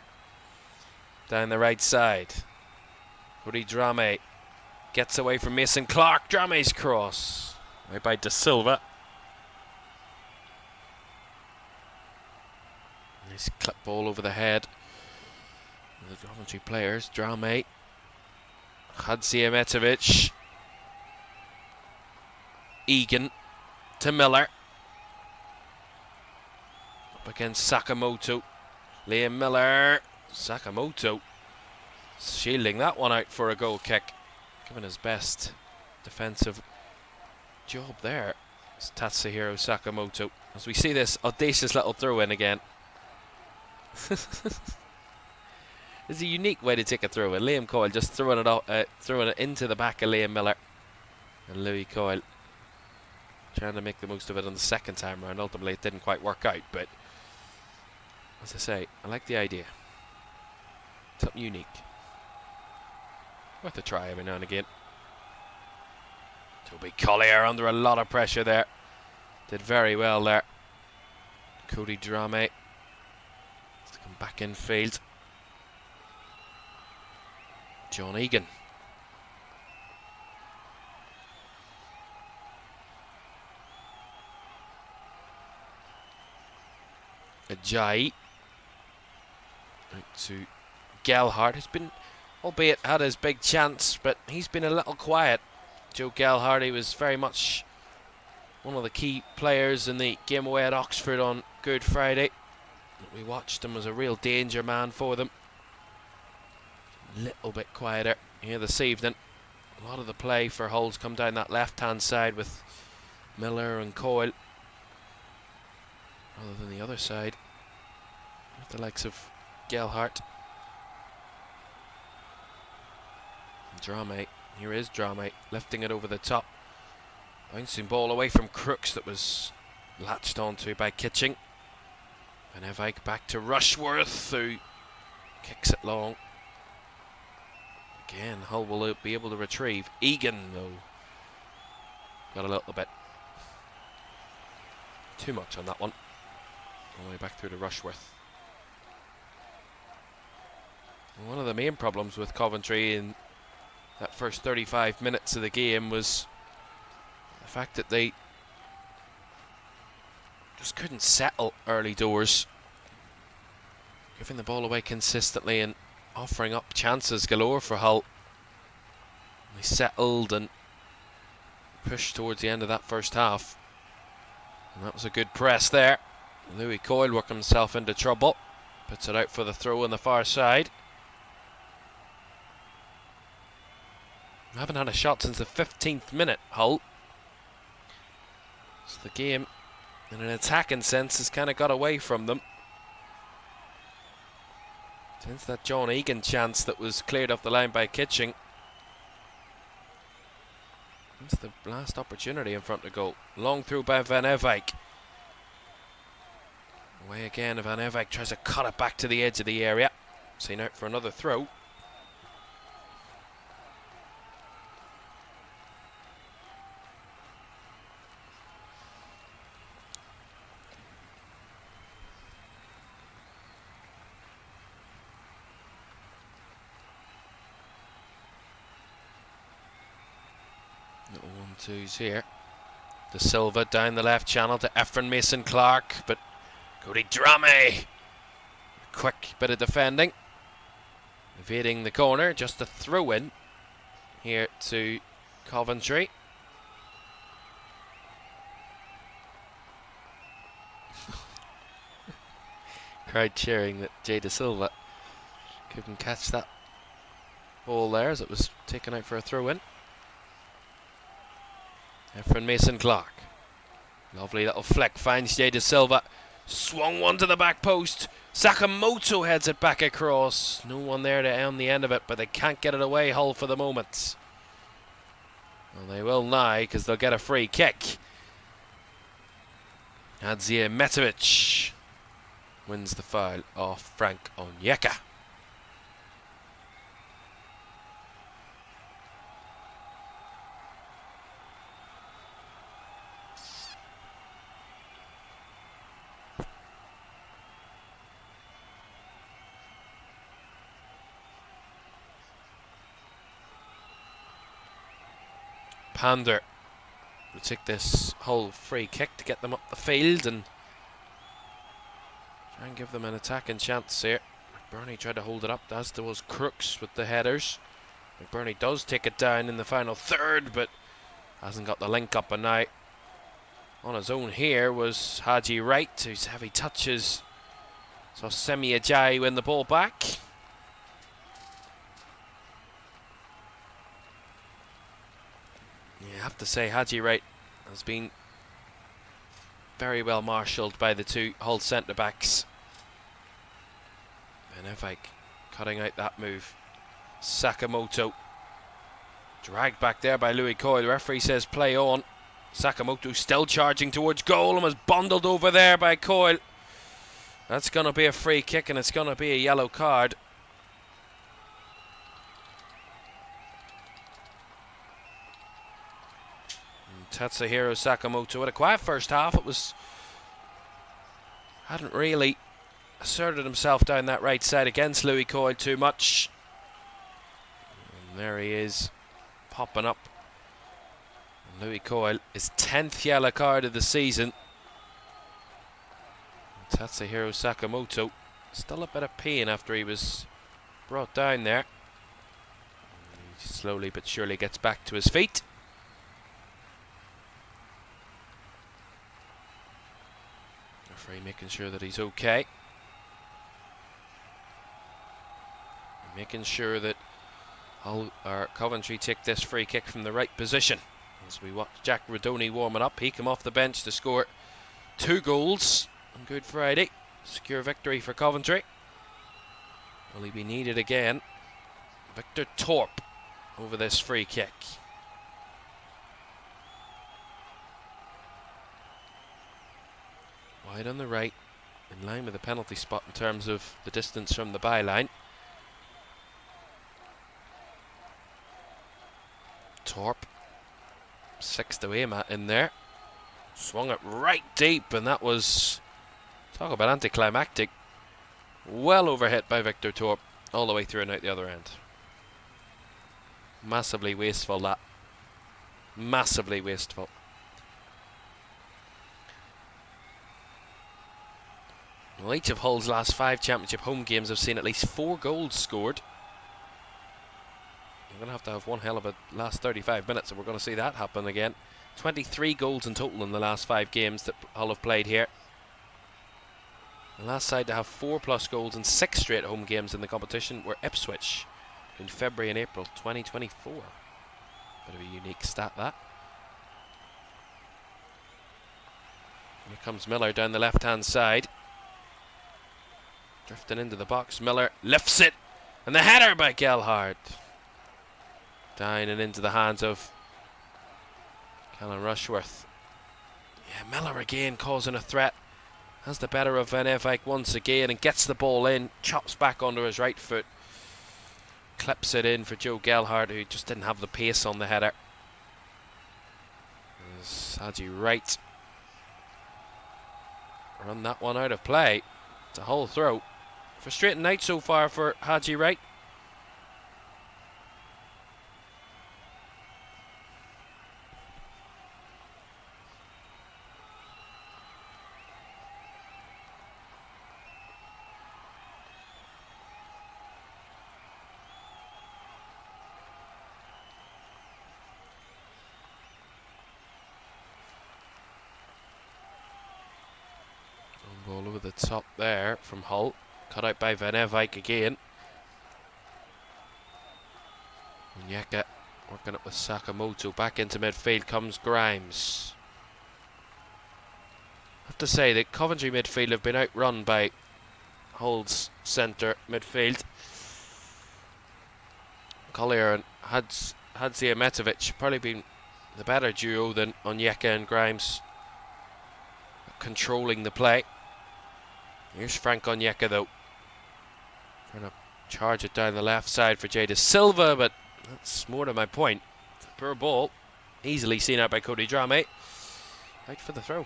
down the right side. Woody Drame gets away from Mason Clark. Drame's cross right by De Silva. Nice clip ball over the head of the Coventry players. Drame, Adzia, Egan to Miller. Up against Sakamoto. Liam Miller. Sakamoto shielding that one out for a goal kick. Giving his best defensive job there. It's Tatsuhiro Sakamoto. As we see this audacious little throw in again. It's a unique way to take a throw in. Liam Coyle just throwing it into the back of Liam Miller. And Louis Coyle trying to make the most of it on the second time round. Ultimately it didn't quite work out, but as I say, I like the idea. Something unique. Worth a try every now and again. Toby Collier under a lot of pressure there. Did very well there. Cody Drame to come back in field. John Egan. Ajayi. Out to Gelhardt, who's been, albeit had his big chance, but he's been a little quiet. Joe Gelhardt, he was very much one of the key players in the game away at Oxford on Good Friday. We watched him as a real danger man for them. A little bit quieter here this evening. A lot of the play for Hull's come down that left-hand side with Miller and Coyle, rather than the other side with the likes of Gelhardt. Drame, here is Drame, lifting it over the top. Bouncing ball away from Crooks that was latched onto by Kitching. Van Evijk back to Rushworth, who kicks it long. Again, Hull will be able to retrieve. Egan, though, got a little bit too much on that one. All the way back through to Rushworth. One of the main problems with Coventry in that first 35 minutes of the game was the fact that they just couldn't settle early doors, giving the ball away consistently and offering up chances galore for Hull. They settled and pushed towards the end of that first half, and that was a good press there. Louis Coyle working himself into trouble, puts it out for the throw on the far side. Haven't had a shot since the 15th minute, Hull. So the game, in an attacking sense, has kind of got away from them. Since that John Egan chance that was cleared off the line by Kitching. That's the last opportunity in front of goal. Long through by Van Evijk. Away again, Van Evijk tries to cut it back to the edge of the area. Seen out for another throw. Little 1-2s here. De Silva down the left channel to Efren Mason-Clark, but Cody Drame, quick bit of defending, evading the corner, just a throw in here to Coventry. Crowd cheering that Jay De Silva couldn't catch that ball there as it was taken out for a throw in. Efren Mason-Clark, lovely little flick, finds Jay De Silva, swung one to the back post. Sakamoto heads it back across. No one there to end the end of it, but they can't get it away, Hull, for the moment. Well, they will now, because they'll get a free kick. Hadzia Metovic wins the foul off Frank Onyeka. Pander will take this whole free kick to get them up the field and try and give them an attacking chance here. McBurney tried to hold it up, as there was Crooks with the headers. McBurney does take it down in the final third, but hasn't got the link up, and now on his own here was Haji Wright, whose heavy touches saw Semi Ajayi win the ball back. You have to say Haji Wright has been very well marshalled by the two Hull centre-backs. Van Evijk cutting out that move. Sakamoto dragged back there by Louis Coyle. The referee says play on. Sakamoto still charging towards goal and was bundled over there by Coyle. That's going to be a free kick and it's going to be a yellow card. Tatsuhiro Sakamoto had a quiet first half. Hadn't really asserted himself down that right side against Louis Coyle too much. And there he is, popping up. And Louis Coyle, his 10th yellow card of the season. And Tatsuhiro Sakamoto, still a bit of pain after he was brought down there. And he slowly but surely gets back to his feet. Referee making sure that he's okay. Making sure that Coventry take this free kick from the right position. As we watch Jack Radoni warming up, he came off the bench to score 2 goals on Good Friday. Secure victory for Coventry. Will he be needed again? Victor Torp over this free kick. Wide on the right, in line with the penalty spot in terms of the distance from the byline. Torp, 6th away mat in there, swung it right deep, and that was, talk about anticlimactic, well overhit by Victor Torp, all the way through and out the other end. Massively wasteful, that. Massively wasteful. Well, each of Hull's last 5 championship home games have seen at least 4 goals scored. We're going to have one hell of a last 35 minutes, and we're going to see that happen again. 23 goals in total in the last 5 games that Hull have played here. The last side to have 4+ goals in 6 straight home games in the competition were Ipswich in February and April 2024. Bit of a unique stat, that. Here comes Miller down the left-hand side. Drifting into the box, Miller lifts it, and the header by Gelhardt. Down and into the hands of Callan Rushworth. Yeah, Miller again causing a threat. Has the better of Van Eyck once again and gets the ball in. Chops back onto his right foot. Clips it in for Joe Gelhardt, who just didn't have the pace on the header. As Haji Wright run that one out of play. It's a Hull throw. Frustrating night so far for Haji Wright. Ball over the top there from Hull. Cut out by Van Eyck again. Onyeka working up with Sakamoto. Back into midfield comes Grimes. I have to say that Coventry midfield have been outrun by Hull's centre midfield. Collier and Hadziametovic probably been the better duo than Onyeka and Grimes, controlling the play. Here's Frank Onyeka though, trying to charge it down the left side for Jada Silva, but that's more to my point. It's a poor ball, easily seen out by Cody Drame. Right for the throw.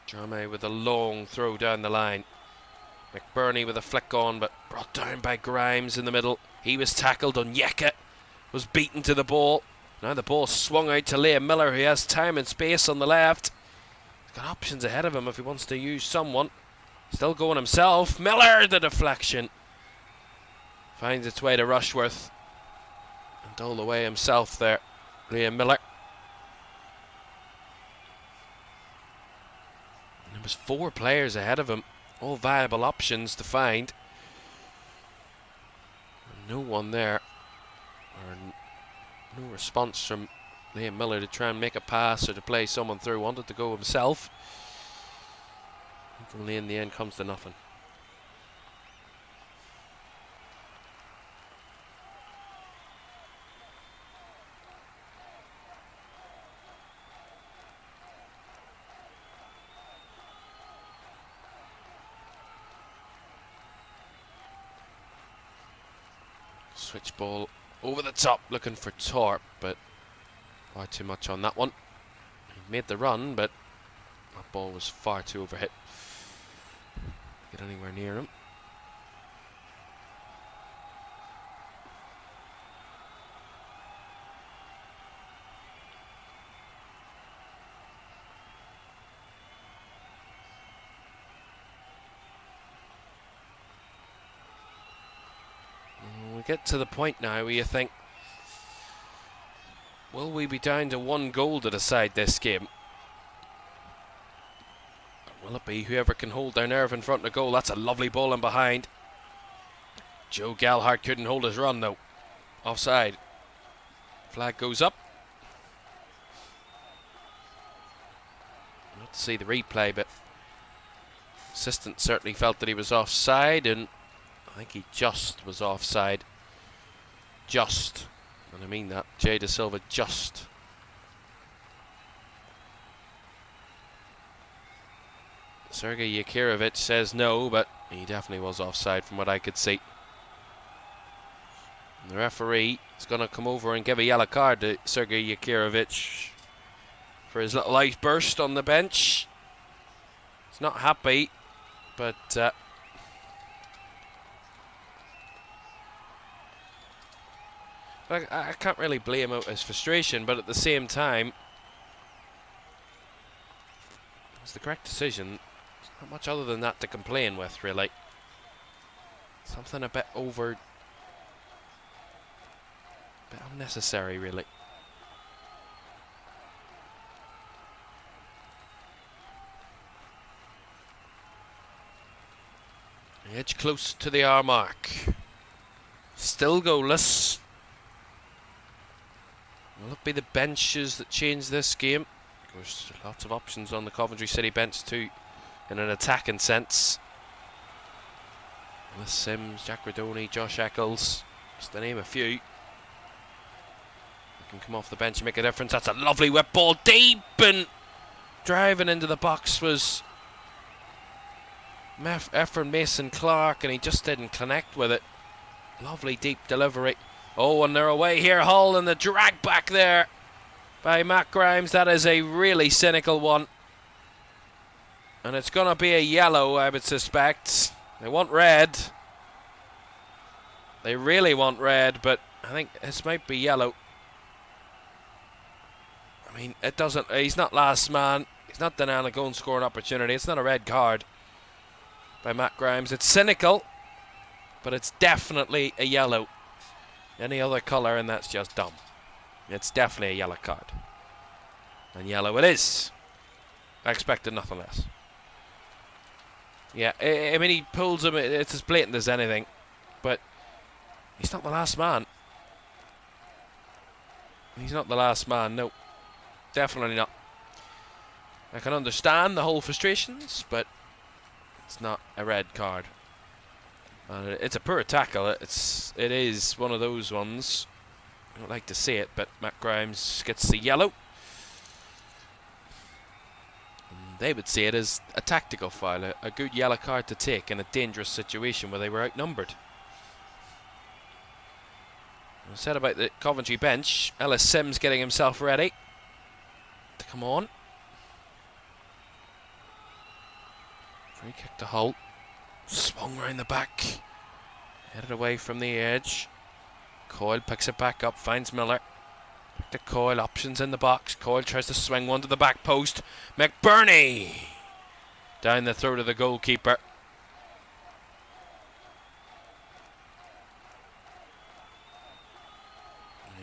Drame with a long throw down the line. McBurney with a flick on, but brought down by Grimes in the middle. He was tackled. Onyeka was beaten to the ball. Now the ball swung out to Liam Miller, who has time and space on the left. He's got options ahead of him if he wants to use someone. Still going himself. Miller, the deflection. Finds its way to Rushworth. And all the way himself there, Liam Miller. There was 4 players ahead of him, all viable options to find. No one there, or no response from Liam Miller to try and make a pass or to play someone through. Wanted to go himself. Only in the end comes to nothing. Switch ball over the top, looking for Torp, but far too much on that one. He made the run, but that ball was far too overhit. Get anywhere near him. We get to the point now where you think, will we be down to 1 goal to decide this game? Will it be whoever can hold their nerve in front of goal? That's a lovely ball in behind. Joe Gallagher couldn't hold his run though. Offside. Flag goes up. Not to see the replay, but assistant certainly felt that he was offside, and I think he just was offside. Just. And I mean that. Jay De Silva just. Sergei Yakirovich says no, but he definitely was offside from what I could see. And the referee is going to come over and give a yellow card to Sergei Yakirovich for his little outburst on the bench. He's not happy, but I can't really blame out his frustration, but at the same time, it's the correct decision. There's not much other than that to complain with, really. Something a bit unnecessary, really. Edge close to the hour mark. Still goalless. Will it be the benches that change this game? There's lots of options on the Coventry City bench too, in an attacking sense. With Sims, Jack Radoni, Josh Eccles, just to name a few. You can come off the bench and make a difference. That's a lovely whip ball deep, and driving into the box was Ephraim Mason Clark, and he just didn't connect with it. Lovely deep delivery. Oh, and they're away here, Hull, and the drag back there by Matt Grimes. That is a really cynical one. And it's going to be a yellow, I would suspect. They want red. They really want red, but I think this might be yellow. I mean, it doesn't... He's not last man. He's not denying a goal and score an opportunity. It's not a red card by Matt Grimes. It's cynical, but it's definitely a yellow. Any other colour, and that's just dumb. It's definitely a yellow card. And yellow it is. I expected nothing less. Yeah, I mean, he pulls him. It's as blatant as anything. But he's not the last man. He's not the last man, no. Definitely not. I can understand the whole frustrations, but it's not a red card. It's a poor tackle. It is one of those ones. I don't like to see it, but Matt Grimes gets the yellow. And they would see it as a tactical foul, a good yellow card to take in a dangerous situation where they were outnumbered. I said about the Coventry bench, Ellis Sims getting himself ready to come on. Free kick to Hull. Swung round the back. Headed away from the edge. Coyle picks it back up, finds Miller. Back to Coyle, options in the box. Coyle tries to swing one to the back post. McBurney! Down the throat of the goalkeeper.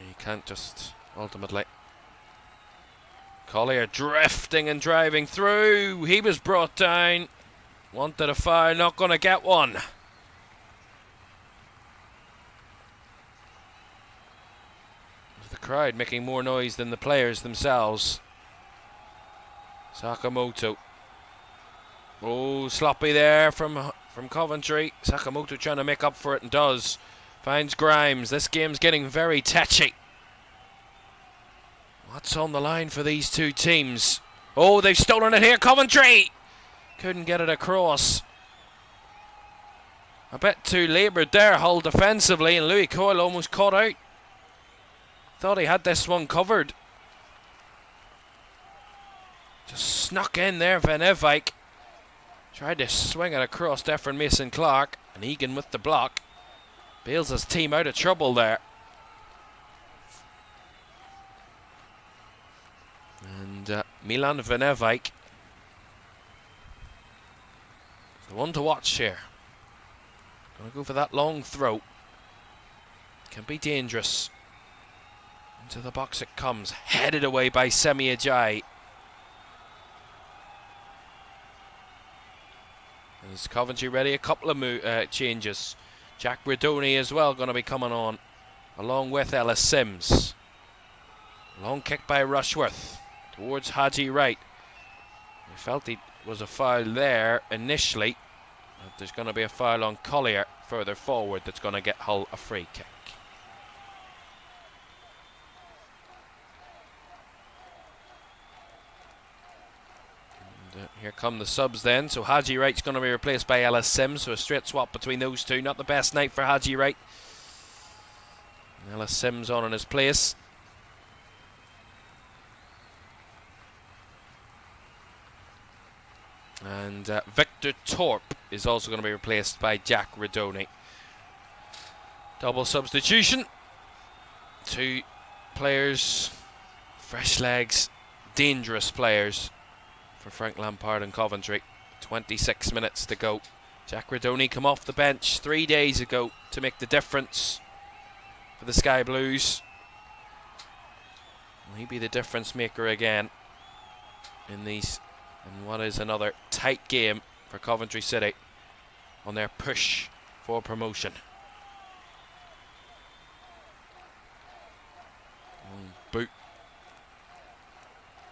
You can't just, ultimately. Collier drifting and driving through. He was brought down. Wanted a foul, not going to get one. The crowd making more noise than the players themselves. Sakamoto. Oh, sloppy there from Coventry. Sakamoto trying to make up for it, and does. Finds Grimes. This game's getting very tetchy. What's on the line for these two teams? Oh, they've stolen it here, Coventry! Couldn't get it across. A bit too laboured there, Hull defensively, and Louis Coyle almost caught out. Thought he had this one covered. Just snuck in there, Van Ewijk. Tried to swing it across Efren Mason-Clark, and Egan with the block. Bails his team out of trouble there. And Milan Van Ewijk, the one to watch here. Gonna go for that long throw. Can be dangerous. Into the box it comes, headed away by Semi Ajayi. Is Coventry ready? A couple of changes. Jack Redoni as well going to be coming on, along with Ellis Sims. Long kick by Rushworth towards Haji Wright. I felt he was a foul there initially, but there's going to be a foul on Collier further forward that's going to get Hull a free kick. Here come the subs then. So Haji Wright's going to be replaced by Ellis Sims. So a straight swap between those two. Not the best night for Haji Wright. Ellis Sims on in his place. And Victor Torp is also going to be replaced by Jack Redoni. Double substitution. Two players, fresh legs, dangerous players for Frank Lampard and Coventry. 26 minutes to go. Jack Redoni come off the bench 3 days ago to make the difference for the Sky Blues. Will he be the difference maker again in these, in what is another tight game for Coventry City on their push for promotion? Boot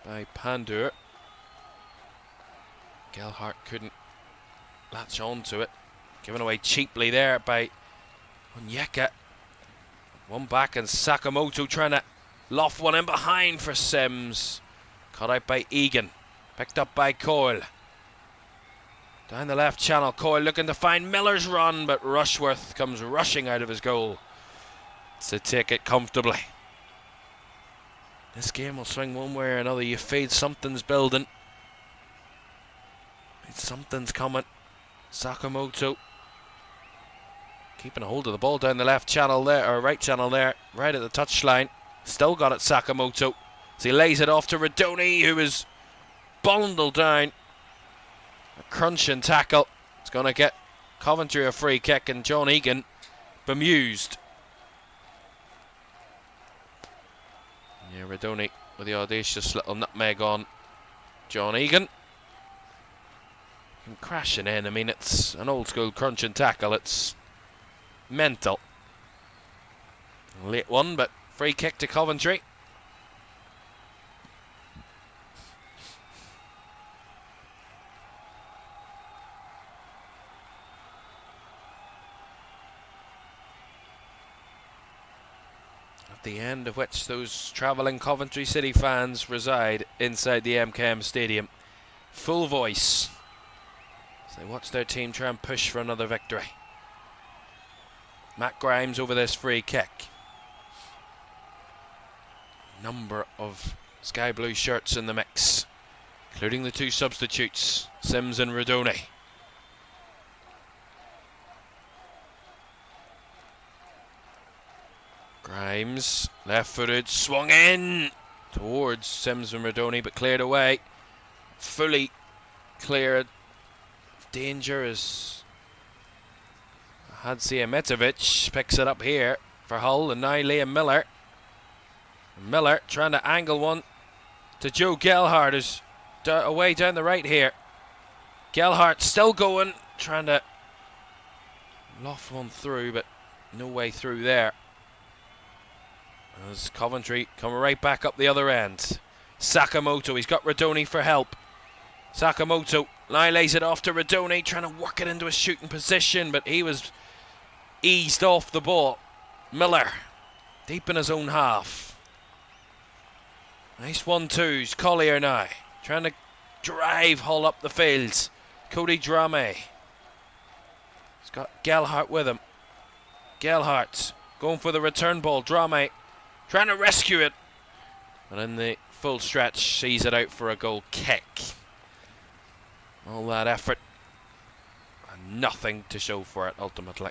by Pandur. Gelhardt couldn't latch on to it. Given away cheaply there by Onyeka. One back and Sakamoto trying to loft one in behind for Sims. Cut out by Egan. Picked up by Coyle. Down the left channel, Coyle looking to find Miller's run, but Rushworth comes rushing out of his goal to take it comfortably. This game will swing one way or another. You feel something's building. Something's coming. Sakamoto keeping a hold of the ball down the left channel there, or right channel there, right at the touchline. Still got it, Sakamoto. So he lays it off to Redoni, who is bundled down. A crunching tackle. It's going to get Coventry a free kick, and John Egan bemused. Yeah, Redoni with the audacious little nutmeg on John Egan. And crashing in. I mean, it's an old school crunching tackle. It's mental. A late one, but free kick to Coventry. At the end of which those travelling Coventry City fans reside inside the MKM Stadium. Full voice. They watch their team try and push for another victory. Matt Grimes over this free kick. Number of Sky Blue shirts in the mix, including the two substitutes, Sims and Redoni. Grimes, left-footed, swung in towards Sims and Redoni, but cleared away. Fully cleared. Danger is Hadzi Emetovic picks it up here for Hull, and now Liam Miller. Miller trying to angle one to Joe Gelhardt, who's away down the right here. Gelhardt still going, trying to loft one through, but no way through there. As Coventry come right back up the other end. Sakamoto, he's got Redoni for help. Sakamoto now lays it off to Redoni, trying to work it into a shooting position, but he was eased off the ball. Miller, deep in his own half. Nice 1-2s. Collier now, trying to drive Hull up the field. Cody Drame. He's got Gelhardt with him. Gelhardt going for the return ball. Drame trying to rescue it. And in the full stretch, sees it out for a goal kick. All that effort and nothing to show for it ultimately.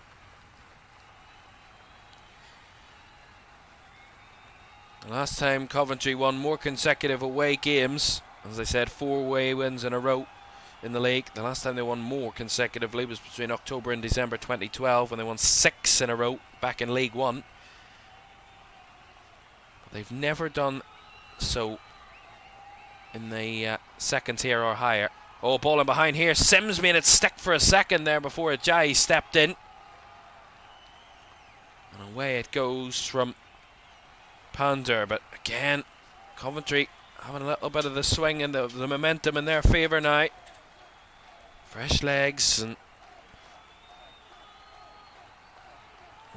The last time Coventry won more consecutive away games, as I said, 4 away wins in a row in the league. The last time they won more consecutively was between October and December 2012, when they won 6 in a row back in League One. But they've never done so in the second tier or higher. Oh, ball in behind here. Sims made it stick for a second there before Ajayi stepped in. And away it goes from Pander, but again, Coventry having a little bit of the swing and the momentum in their favour now. Fresh legs and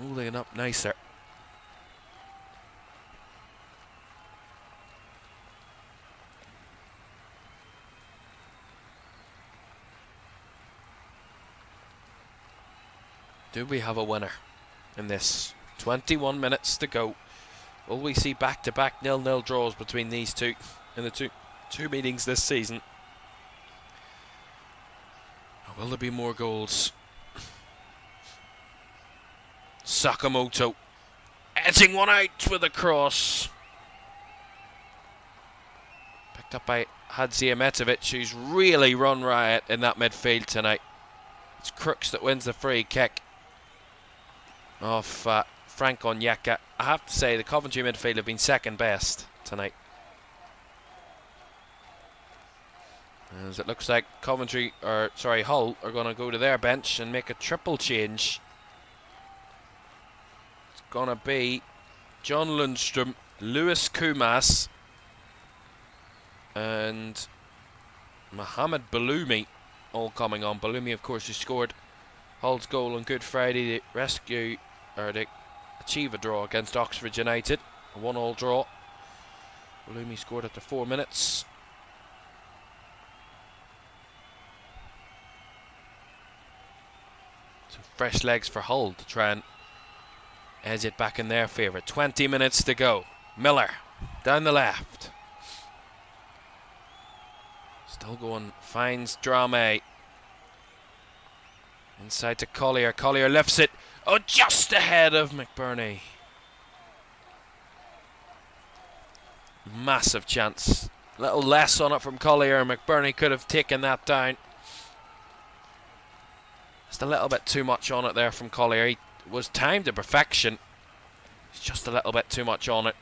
holding it up nicer. Do we have a winner in this? 21 minutes to go. Will we see back-to-back 0-0 draws between these two in the two meetings this season? Or will there be more goals? Sakamoto edging one out with a cross. Picked up by Hadzimetovic, who's really run riot in that midfield tonight. It's Crooks that wins the free kick off Frank Onyeka. I have to say the Coventry midfield have been second best tonight. As it looks like Hull are going to go to their bench and make a triple change. It's going to be John Lundstrom, Lewis Kumas and Mohamed Baloumi all coming on. Baloumi, of course, who scored Hull's goal on Good Friday to achieve a draw against Oxford United, a 1-1 draw. Baloumi scored after 4 minutes. Some fresh legs for Hull to try and edge it back in their favour. 20 minutes to go. Miller down the left. Still going, finds Drame. Inside to Collier. Collier lifts it. Oh, just ahead of McBurney. Massive chance. A little less on it from Collier. McBurney could have taken that down. Just a little bit too much on it there from Collier. He was timed to perfection. It's just a little bit too much on it.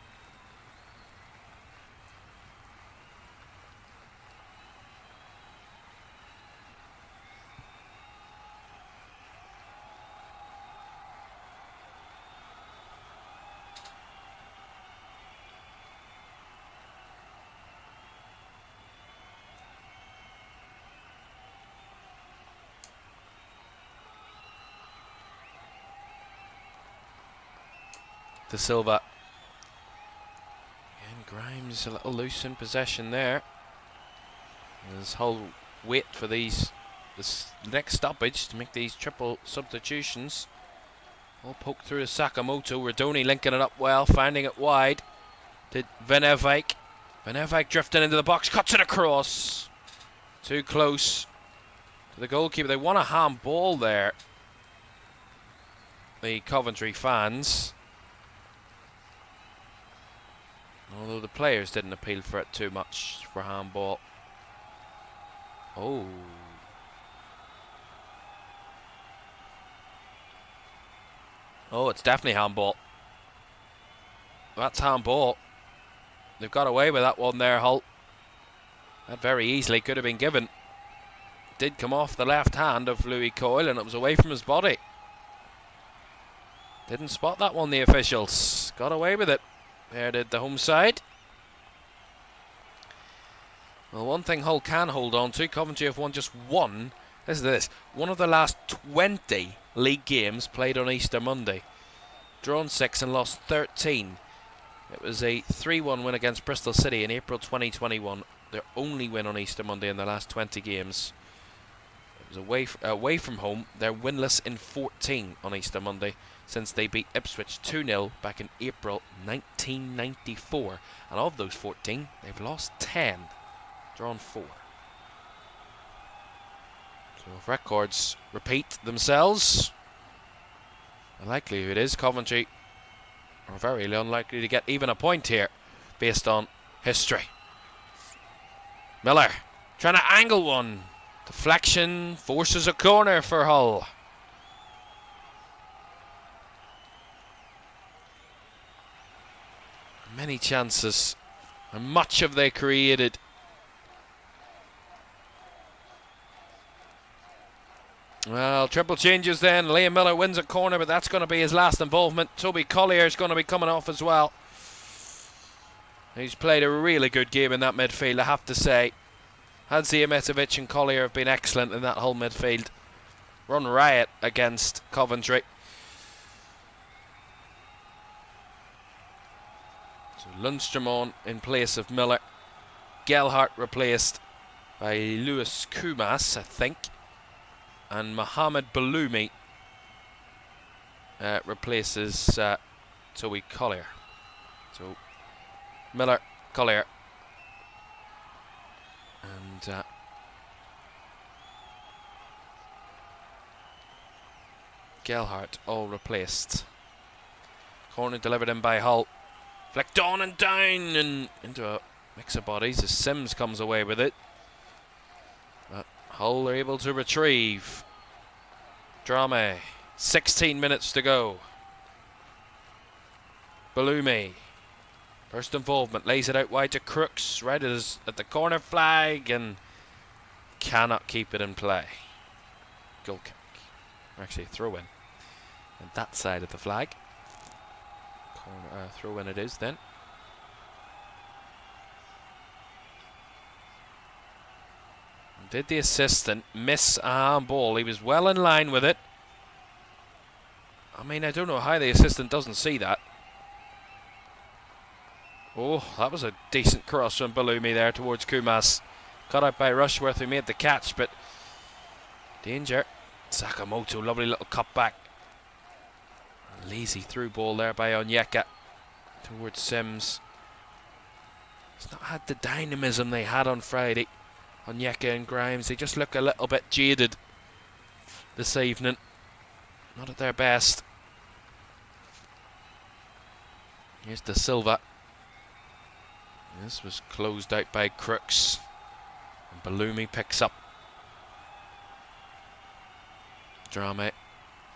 De Silva. And Grimes a little loose in possession there. As Hull wait for this next stoppage to make these triple substitutions. All poked through to Sakamoto. Radoni linking it up well, finding it wide to Venevijk. Venevijk drifting into the box, cuts it across. Too close to the goalkeeper. They want a handball there, the Coventry fans. Although the players didn't appeal for it too much for handball. Oh. Oh, it's definitely handball. That's handball. They've got away with that one there, Hull. That very easily could have been given. Did come off the left hand of Louis Coyle and it was away from his body. Didn't spot that one, the officials. Got away with it. There did the home side. Well, one thing Hull can hold on to, Coventry have won just one. Listen to this. One of the last 20 league games played on Easter Monday. Drawn 6 and lost 13. It was a 3-1 win against Bristol City in April 2021. Their only win on Easter Monday in the last 20 games. It away from home, they're winless in 14 on Easter Monday since they beat Ipswich 2-0 back in April 1994. And of those 14, they've lost 10, drawn 4. So if records repeat themselves, the likelihood is Coventry are very unlikely to get even a point here based on history. Miller trying to angle one. Deflection forces a corner for Hull. Many chances, and much have they created. Well, triple changes then. Liam Miller wins a corner, but that's going to be his last involvement. Toby Collier is going to be coming off as well. He's played a really good game in that midfield, I have to say. Hadzimetovic and Collier have been excellent in that whole midfield. Run riot against Coventry. So Lundstrom on in place of Miller. Gelhardt replaced by Lewis Kumas, I think. And Mohamed Baloumi replaces Toby Collier. So Miller, Collier, and Gelhardt all replaced. Corner delivered in by Hull. Flicked on and down and into a mix of bodies as Sims comes away with it. But Hull are able to retrieve. Drame, 16 minutes to go. Baloumi, first involvement, lays it out wide to Crooks, right at the corner flag, and cannot keep it in play. Goal kick, actually a throw in, and that side of the flag. Corner throw in it is then. Did the assistant miss a handball? He was well in line with it. I mean, I don't know how the assistant doesn't see that. Oh, that was a decent cross from Baloumi there towards Kumas. Cut out by Rushworth, who made the catch, but danger. Sakamoto, lovely little cut back. A lazy through ball there by Onyeka towards Sims. He's not had the dynamism they had on Friday. Onyeka and Grimes, they just look a little bit jaded this evening. Not at their best. Here's De Silva. This was closed out by Crooks. And Baloumi picks up. Drame.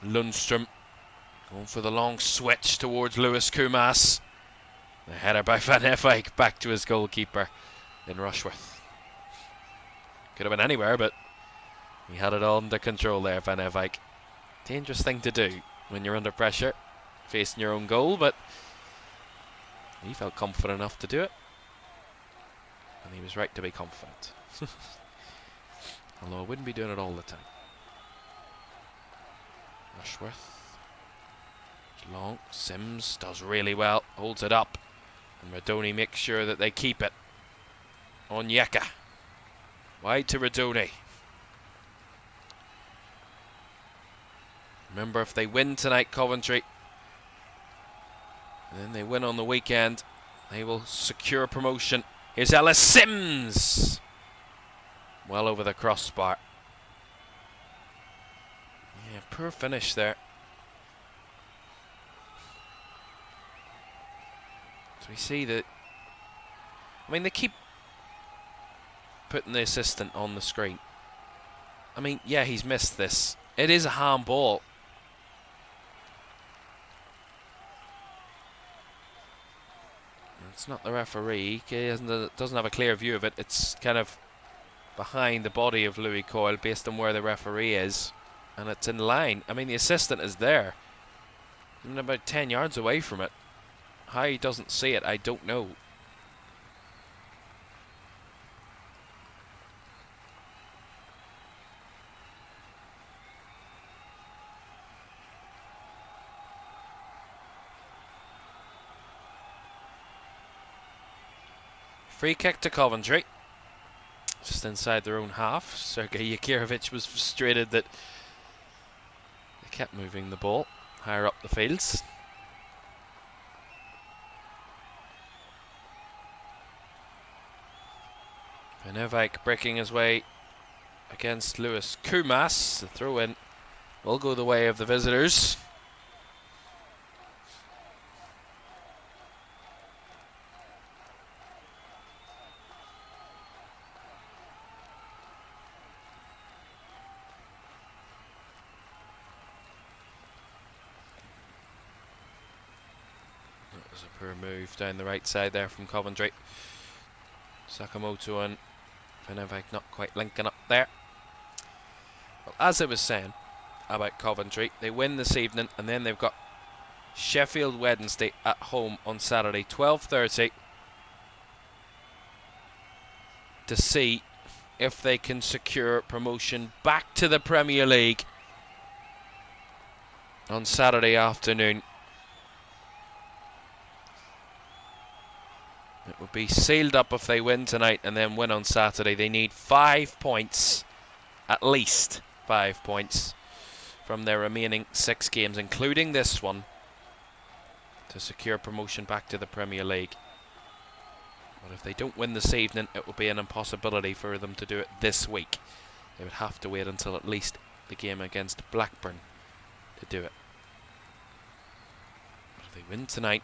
Lundstrom going for the long switch towards Lewis Kumas. The header by Van Eyck back to his goalkeeper in Rushworth. Could have been anywhere, but he had it all under control there, Van Eyck. Dangerous thing to do when you're under pressure, facing your own goal, but he felt confident enough to do it. And he was right to be confident. Although I wouldn't be doing it all the time. Rushworth. Long. Sims does really well, holds it up. And Radoni makes sure that they keep it. Onyeka. Wide to Radoni. Remember, if they win tonight, Coventry, and then they win on the weekend, they will secure promotion. Here's Ellis Sims. Well over the crossbar. Yeah, poor finish there. So we see that, I mean, they keep putting the assistant on the screen. I mean, yeah, he's missed this. It is a handball. It's not the referee. He doesn't have a clear view of it. It's kind of behind the body of Louis Coyle based on where the referee is. And it's in line. I mean, the assistant is there. I'm about 10 yards away from it. How he doesn't see it, I don't know. Free kick to Coventry. just inside their own half. Sergei Yakirovich was frustrated that they kept moving the ball higher up the fields. Venevik breaking his way against Lewis Kumas. The throw in will go the way of the visitors. That was a poor move down the right side there from Coventry. Sakamoto and Venevik not quite linking up there. Well, as I was saying about Coventry, they win this evening and then they've got Sheffield Wednesday at home on Saturday, 12:30, to see if they can secure promotion back to the Premier League on Saturday afternoon. It will be sealed up if they win tonight and then win on Saturday. They need 5 points, at least 5 points, from their remaining 6 games, including this one, to secure promotion back to the Premier League. But if they don't win this evening, it will be an impossibility for them to do it this week. They would have to wait until at least the game against Blackburn to do it. But if they win tonight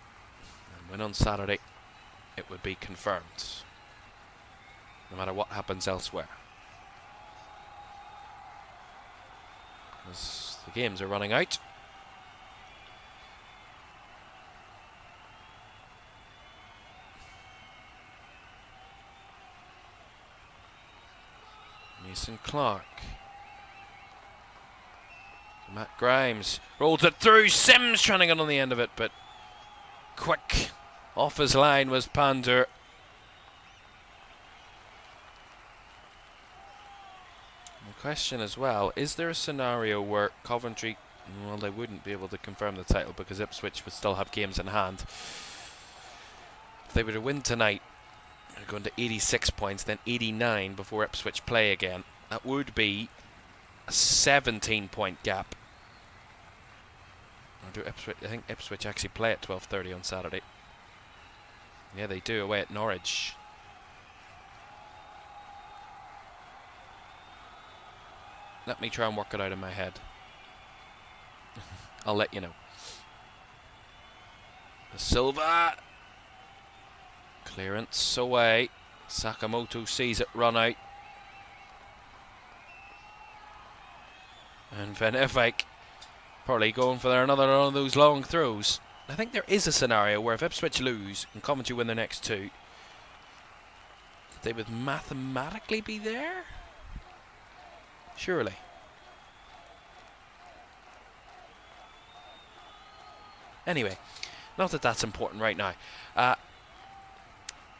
and win on Saturday, it would be confirmed, no matter what happens elsewhere. As the games are running out. Mason Clark. Matt Grimes rolls it through. Sims trying to get on the end of it, but quick off his line was Pandur. The question as well, is there a scenario where Coventry, well, they wouldn't be able to confirm the title because Ipswich would still have games in hand. If they were to win tonight, they're going to 86 points, then 89 before Ipswich play again. That would be a 17-point gap. I think Ipswich actually play at 12:30 on Saturday. Yeah, they do, away at Norwich. Let me try and work it out in my head. I'll let you know. Silva. Clearance away. Sakamoto sees it run out. And Venevik probably going for another one of those long throws. I think there is a scenario where if Ipswich lose and Coventry win their next 2, they would mathematically be there? Surely. Anyway, not that that's important right now.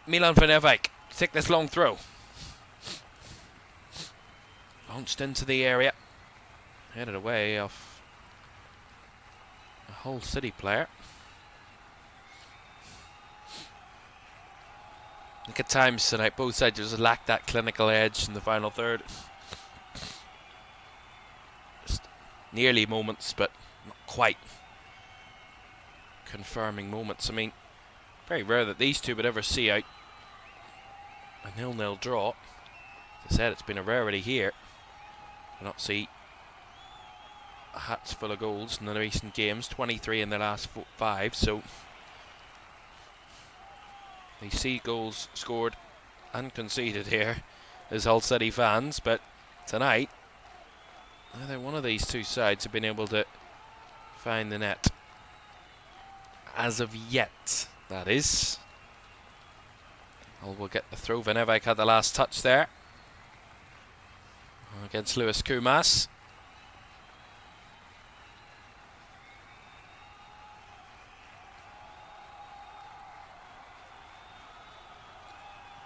Milan Venevik, take this long throw. Launched into the area. Headed away off a Hull City player. I think at times tonight both sides just lacked that clinical edge in the final third. Just nearly moments, but not quite confirming moments. I mean, very rare that these two would ever see out a 0-0 draw. As I said, it's been a rarity here to not see a hats full of goals in the recent games, 23 in the last 5, so they see goals scored and conceded here as Hull City fans, but tonight neither one of these two sides have been able to find the net. As of yet, that is. Hull will get the throw. Venevik had the last touch there against Lewis Kumas.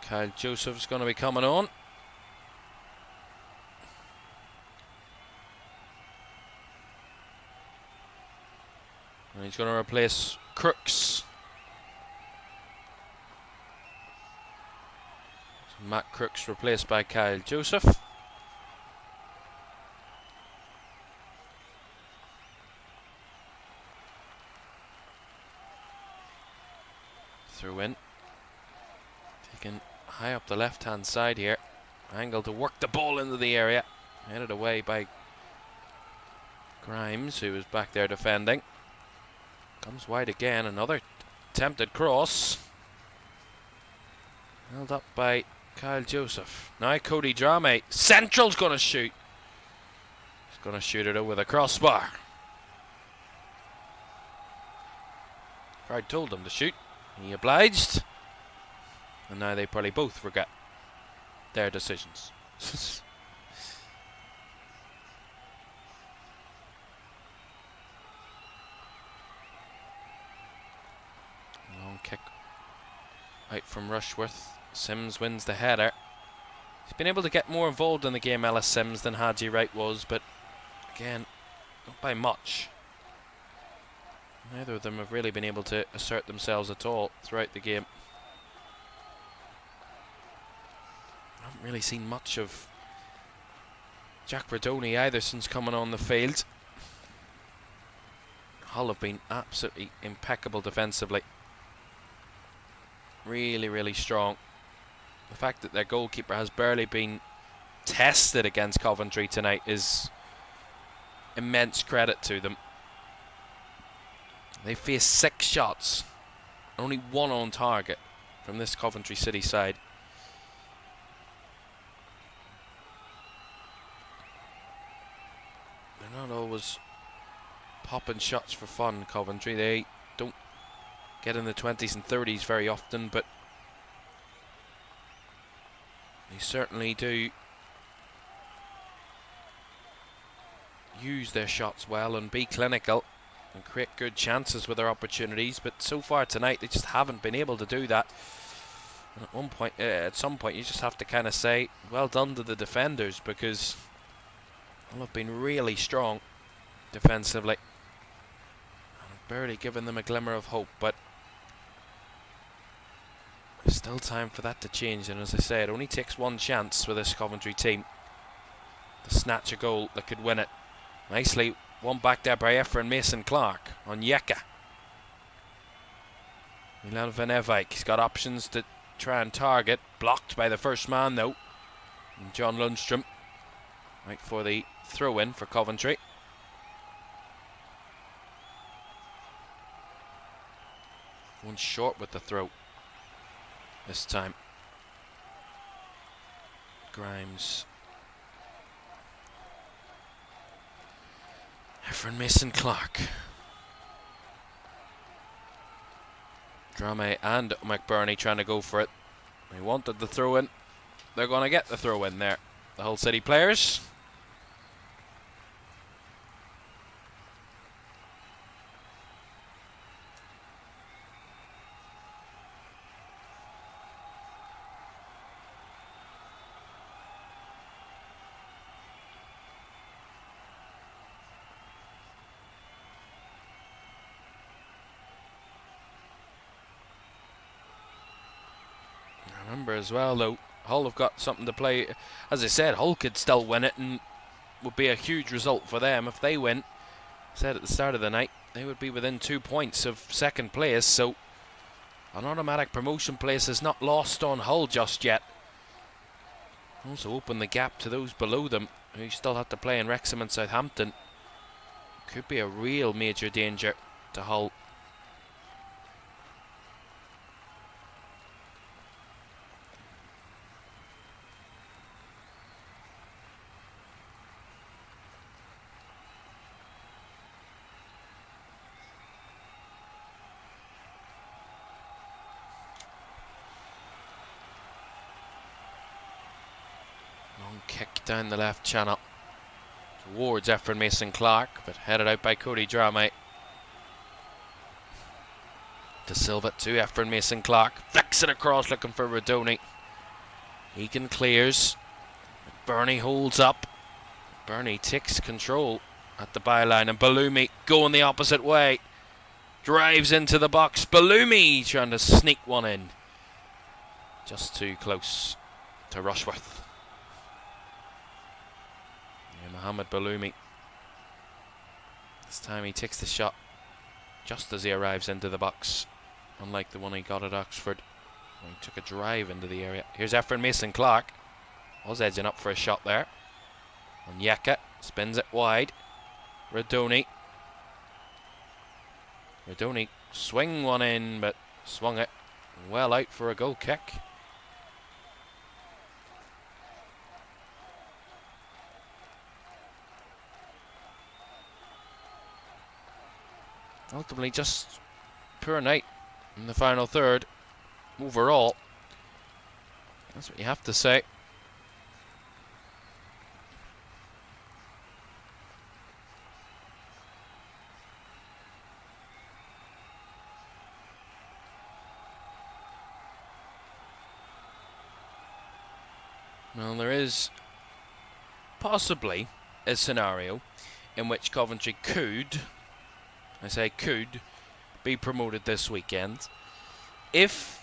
Kyle Joseph's going to be coming on. And he's going to replace Crooks. Matt Crooks replaced by Kyle Joseph. Through in. Taken high up the left hand side here. Angle to work the ball into the area. Headed away by Grimes, who was back there defending. Comes wide again. Another attempted cross. Held up by Kyle Joseph. Now Cody Drame. Central's going to shoot. He's going to shoot it over the crossbar. Crowd told him to shoot. He obliged. And now they probably both regret their decisions. Long kick out from Rushworth. Sims wins the header. He's been able to get more involved in the game, Ellis Sims, than Haji Wright was, but again, not by much. Neither of them have really been able to assert themselves at all throughout the game. I haven't really seen much of Jack Radoni either since coming on the field. Hull have been absolutely impeccable defensively. Really, really strong. The fact that their goalkeeper has barely been tested against Coventry tonight is immense credit to them. They faced 6 shots, only 1 on target from this Coventry City side. They're not always popping shots for fun, Coventry. They don't get in the 20s and 30s very often, but they certainly do use their shots well and be clinical and create good chances with their opportunities, but so far tonight they just haven't been able to do that. And at some point you just have to kind of say well done to the defenders, because they'll have been really strong defensively. I've barely given them a glimmer of hope, but there's still time for that to change. And as I say, it only takes one chance for this Coventry team to snatch a goal that could win it. Nicely won back there by Efren Mason-Clark on Yeka. Milan van Ewijk, he's got options to try and target. Blocked by the first man though. And John Lundstrom right for the throw-in for Coventry. One short with the throw this time. Grimes. Efren Mason-Clark. Drame and McBurney trying to go for it. They wanted the throw-in. They're going to get the throw-in there, the Hull City players. Remember as well though, Hull have got something to play. As I said, Hull could still win it and would be a huge result for them if they win. I said at the start of the night they would be within 2 points of second place, so an automatic promotion place is not lost on Hull just yet. Also open the gap to those below them who still have to play in Wrexham and Southampton. Could be a real major danger to Hull. Kick down the left channel towards Efren Mason-Clark, but headed out by Cody Drame. De Silva to Efren Mason-Clark, flicks it across looking for Radoni. Egan clears. Bernie holds up. Bernie takes control at the byline, and Balumi going the opposite way. Drives into the box. Balumi trying to sneak one in. Just too close to Rushworth. Yeah, Mohamed Baloumi. This time he takes the shot just as he arrives into the box, unlike the one he got at Oxford. He took a drive into the area. Here's Efren Mason-Clark. Was edging up for a shot there. Onyeka spins it wide. Radoni swing one in, but swung it well out for a goal kick. Ultimately, just poor night in the final third. Overall, that's what you have to say. Well, there is possibly a scenario in which Coventry could, I say could, be promoted this weekend if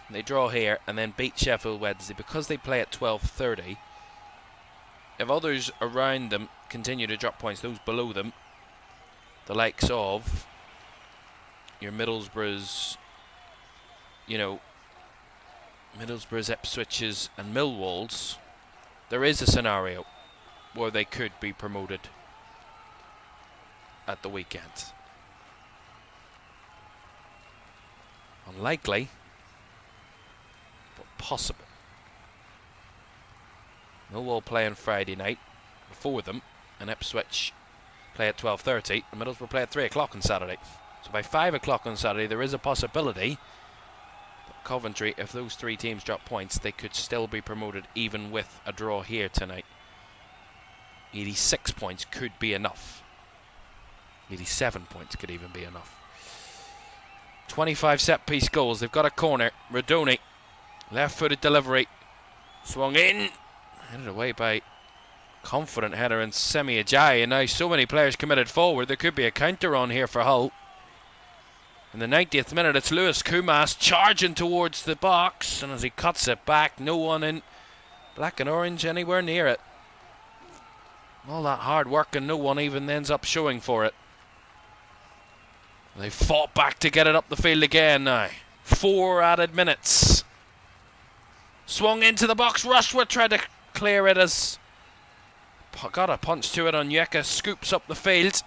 they draw here and then beat Sheffield Wednesday, because they play at 12:30. If others around them continue to drop points, those below them, the likes of your Middlesbroughs, Middlesbroughs, Ipswiches and Millwalls, there is a scenario where they could be promoted at the weekend. Unlikely, but possible. Millwall play on Friday night before them, and Ipswich play at 12:30, and Middlesbrough play at 3 o'clock on Saturday. So by 5 o'clock on Saturday, there is a possibility that Coventry, if those three teams drop points, they could still be promoted even with a draw here tonight. 86 points could be enough. 87 points could even be enough. 25 set-piece goals. They've got a corner. Radoni, left-footed delivery, swung in, headed away by confident header and Semi Ajayi. And now so many players committed forward, there could be a counter on here for Hull. In the 90th minute, it's Lewis Kumas charging towards the box, and as he cuts it back, no one in black and orange anywhere near it. All that hard work and no one even ends up showing for it. They fought back to get it up the field again now. 4 added minutes. Swung into the box. Rushworth tried to clear it as got a punch to it. Onyeka scoops up the field.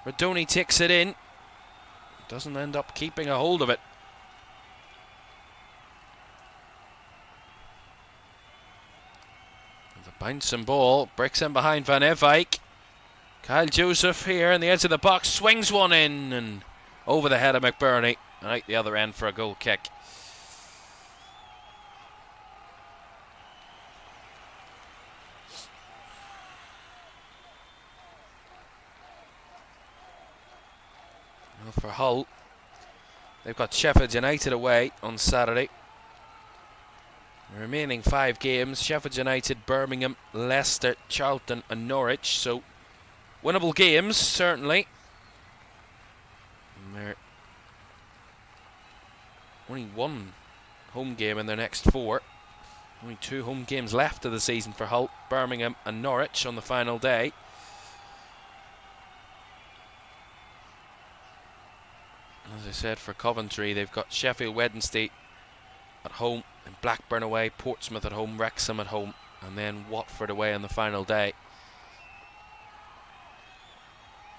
Radoni takes it in. Doesn't end up keeping a hold of it. The bouncing ball breaks in behind Van Eyck. Kyle Joseph here in the edge of the box swings one in and over the head of McBurney and out the other end for a goal kick. Well, for Hull, they've got Sheffield United away on Saturday. The remaining 5 games: Sheffield United, Birmingham, Leicester, Charlton and Norwich. So winnable games, certainly. And they're only 1 home game in their next 4. Only 2 home games left of the season for Hull: Birmingham and Norwich on the final day. As I said, for Coventry, they've got Sheffield Wednesday at home, and Blackburn away, Portsmouth at home, Wrexham at home, and then Watford away on the final day.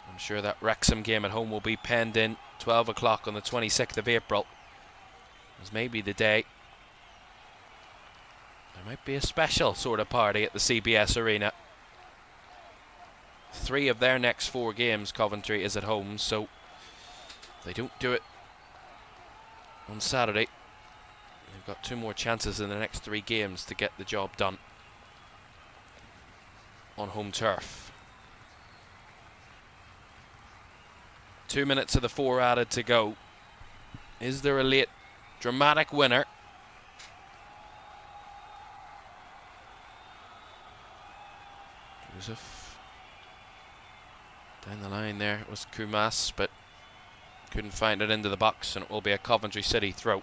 I'm sure that Wrexham game at home will be penned in 12 o'clock on the 26th of April. As maybe the day there might be a special sort of party at the CBS Arena. 3 of their next 4 games, Coventry is at home, so if they don't do it on Saturday, they've got 2 more chances in the next 3 games to get the job done on home turf. 2 minutes of the 4 added to go. Is there a late dramatic winner? Joseph down the line there. It was Kumas, but couldn't find it into the box, and it will be a Coventry City throw.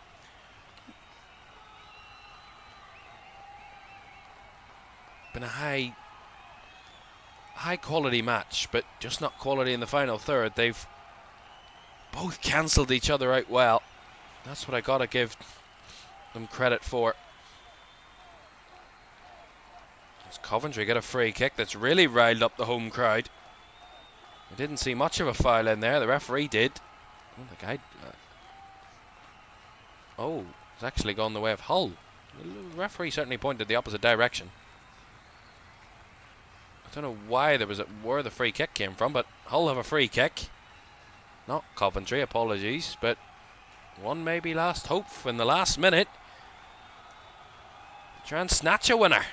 been a high quality match, but just not quality in the final third. They've both cancelled each other out well. That's what I gotta give them credit for. As Coventry get a free kick that's really riled up the home crowd. I didn't see much of a foul in there. The referee did. Oh, the guy. It's actually gone the way of Hull. The referee certainly pointed the opposite direction. I don't know why where the free kick came from, but Hull have a free kick. Not Coventry, apologies, but one maybe last hope in the last minute. Try and snatch a winner.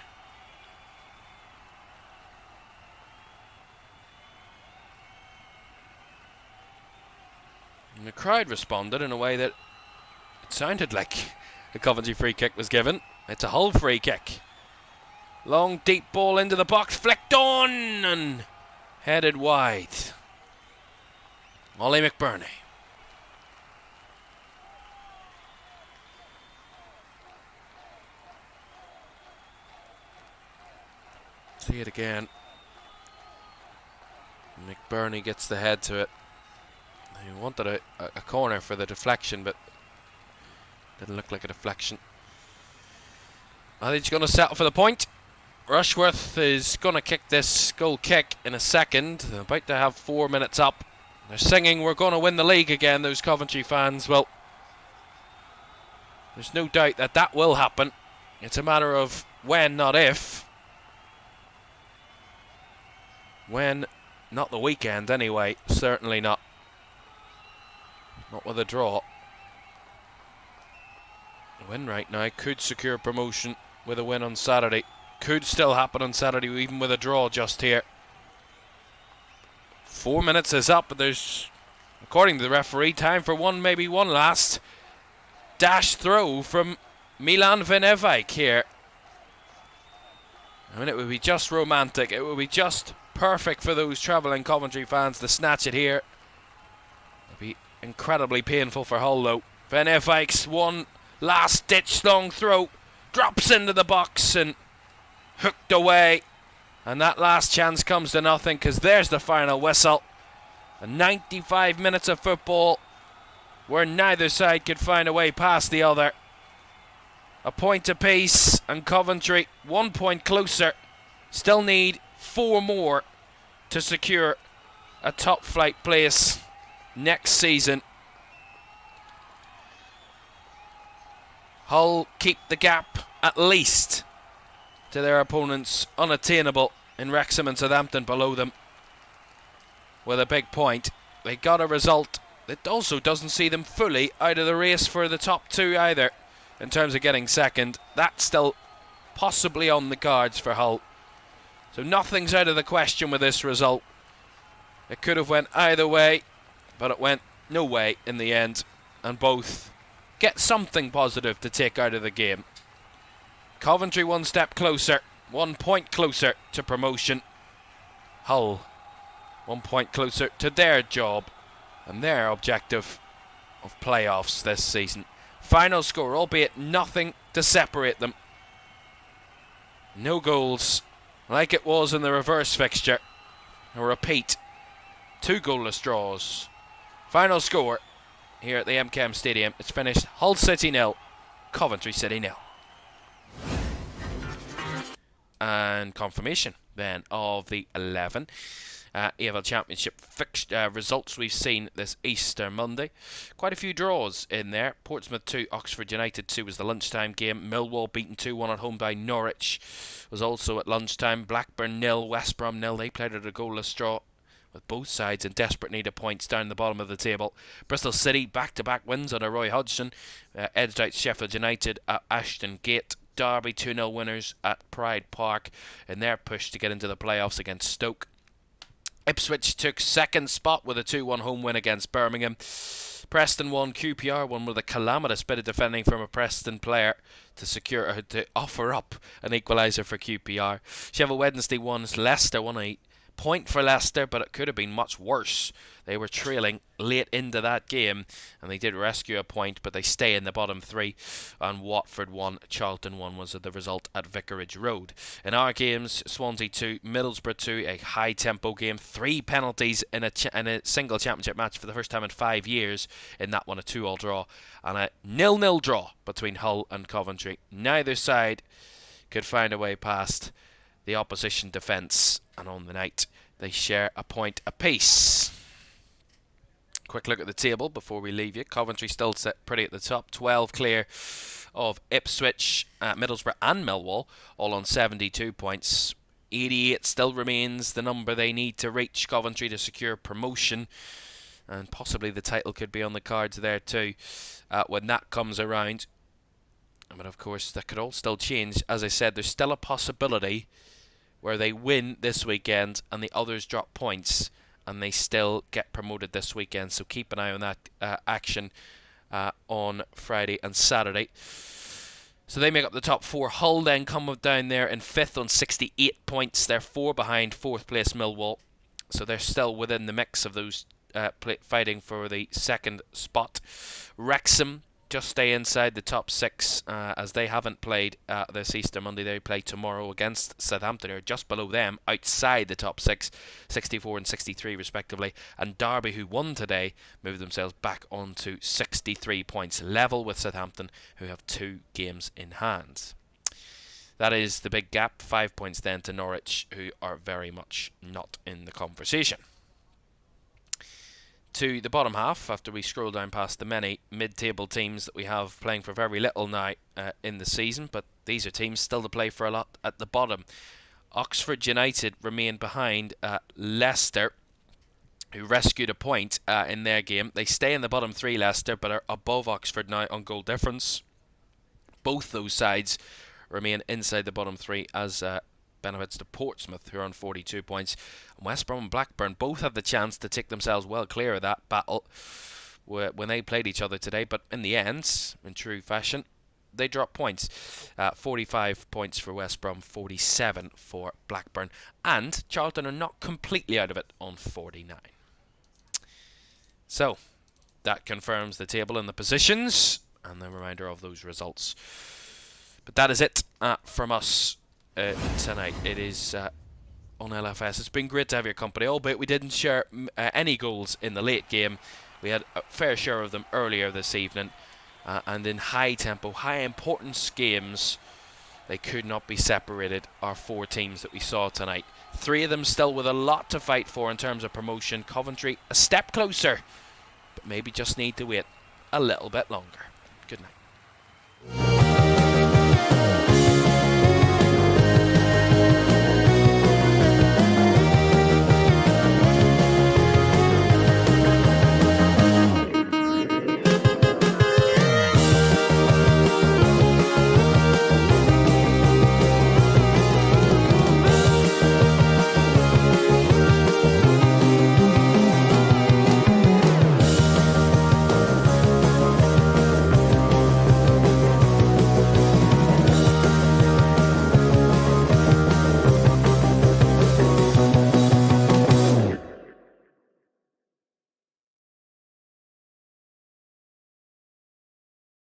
And the crowd responded in a way that it sounded like a Coventry free kick was given. It's a Hull free kick. Long deep ball into the box, flicked on and headed wide. Ollie McBurney. See it again. McBurney gets the head to it. He wanted a corner for the deflection, but didn't look like a deflection. I think he's going to settle for the point. Rushworth is going to kick this goal kick in a second. They're about to have 4 minutes up. They're singing, "We're going to win the league again," those Coventry fans. Well, there's no doubt that will happen. It's a matter of when, not if. When, not the weekend anyway. Certainly not. Not with a draw. A win right now could secure promotion with a win on Saturday. Could still happen on Saturday, even with a draw just here. 4 minutes is up, but there's, according to the referee, time for maybe one last dash throw from Milan Venevik here. I mean, it would be just romantic. It would be just perfect for those travelling Coventry fans to snatch it here. It would be incredibly painful for Hull, though. Venevik's one last ditch long throw drops into the box and hooked away, and that last chance comes to nothing because there's the final whistle. And 95 minutes of football where neither side could find a way past the other. A point apiece, and Coventry 1 point closer. Still need 4 more to secure a top flight place next season. Hull keep the gap at least to their opponents unattainable in Wrexham and Southampton below them with a big point. They got a result that also doesn't see them fully out of the race for the top 2 either in terms of getting second. That's still possibly on the cards for Hull. So nothing's out of the question with this result. It could have went either way, but it went no way in the end, and both get something positive to take out of the game. Coventry 1 step closer, 1 point closer to promotion. Hull 1 point closer to their job and their objective of playoffs this season. Final score, albeit nothing to separate them. No goals, like it was in the reverse fixture. A repeat, 2 goalless draws. Final score here at the MKM Stadium. It's finished Hull City 0, Coventry City 0. And confirmation then of the 11 EFL Championship results we've seen this Easter Monday. Quite a few draws in there. Portsmouth 2, Oxford United 2 was the lunchtime game. Millwall beaten 2-1 at home by Norwich was also at lunchtime. Blackburn 0, West Brom 0. They played at a goalless draw, with both sides in desperate need of points down the bottom of the table. Bristol City back-to-back wins under Roy Hodgson edged out Sheffield United at Ashton Gate. Derby 2-0 winners at Pride Park in their push to get into the playoffs against Stoke. Ipswich took second spot with a 2-1 home win against Birmingham. Preston won, QPR won with a calamitous bit of defending from a Preston player to offer up an equaliser for QPR. Sheffield Wednesday won, Leicester won a point for Leicester, but it could have been much worse. They were trailing late into that game, and they did rescue a point, but they stay in the bottom three. And Watford 1, Charlton 1 was the result at Vicarage Road. In our games, Swansea 2, Middlesbrough 2, a high-tempo game. 3 penalties in a single championship match for the first time in 5 years. In that one, a 2-2 draw, and a 0-0 draw between Hull and Coventry. Neither side could find a way past the opposition defence, and on the night they share a point apiece. Quick look at the table before we leave you. Coventry still set pretty at the top, 12 clear of Ipswich, Middlesbrough and Millwall, all on 72 points. 88 still remains the number they need to reach Coventry to secure promotion, and possibly the title could be on the cards there too when that comes around. But of course that could all still change. As I said, there's still a possibility where they win this weekend and the others drop points and they still get promoted this weekend. So keep an eye on that action on Friday and Saturday. So they make up the top 4. Hull then come down there in 5th on 68 points. They're 4 behind 4th place Millwall. So they're still within the mix of those fighting for the 2nd spot. Wrexham just stay inside the top 6 as they haven't played this Easter Monday. They play tomorrow against Southampton, who are just below them, outside the top 6, 64 and 63 respectively. And Derby, who won today, moved themselves back onto 63 points, level with Southampton, who have 2 games in hand. That is the big gap, 5 points then to Norwich, who are very much not in the conversation. To the bottom half, after we scroll down past the many mid-table teams that we have playing for very little now in the season, but these are teams still to play for a lot at the bottom. Oxford United remain behind Leicester, who rescued a point in their game. They stay in the bottom 3, Leicester, but are above Oxford now on goal difference. Both those sides remain inside the bottom 3 as benefits to Portsmouth, who are on 42 points. And West Brom and Blackburn both had the chance to take themselves well clear of that battle when they played each other today, but in the end, in true fashion, they dropped points. 45 points for West Brom, 47 for Blackburn, and Charlton are not completely out of it on 49. So that confirms the table and the positions and the reminder of those results. But that is it from us tonight. It is on LFS. It's been great to have your company, albeit we didn't share any goals in the late game. We had a fair share of them earlier this evening, and in high tempo, high importance games, they could not be separated. Our 4 teams that we saw tonight, 3 of them still with a lot to fight for in terms of promotion. Coventry a step closer, but maybe just need to wait a little bit longer. Good night.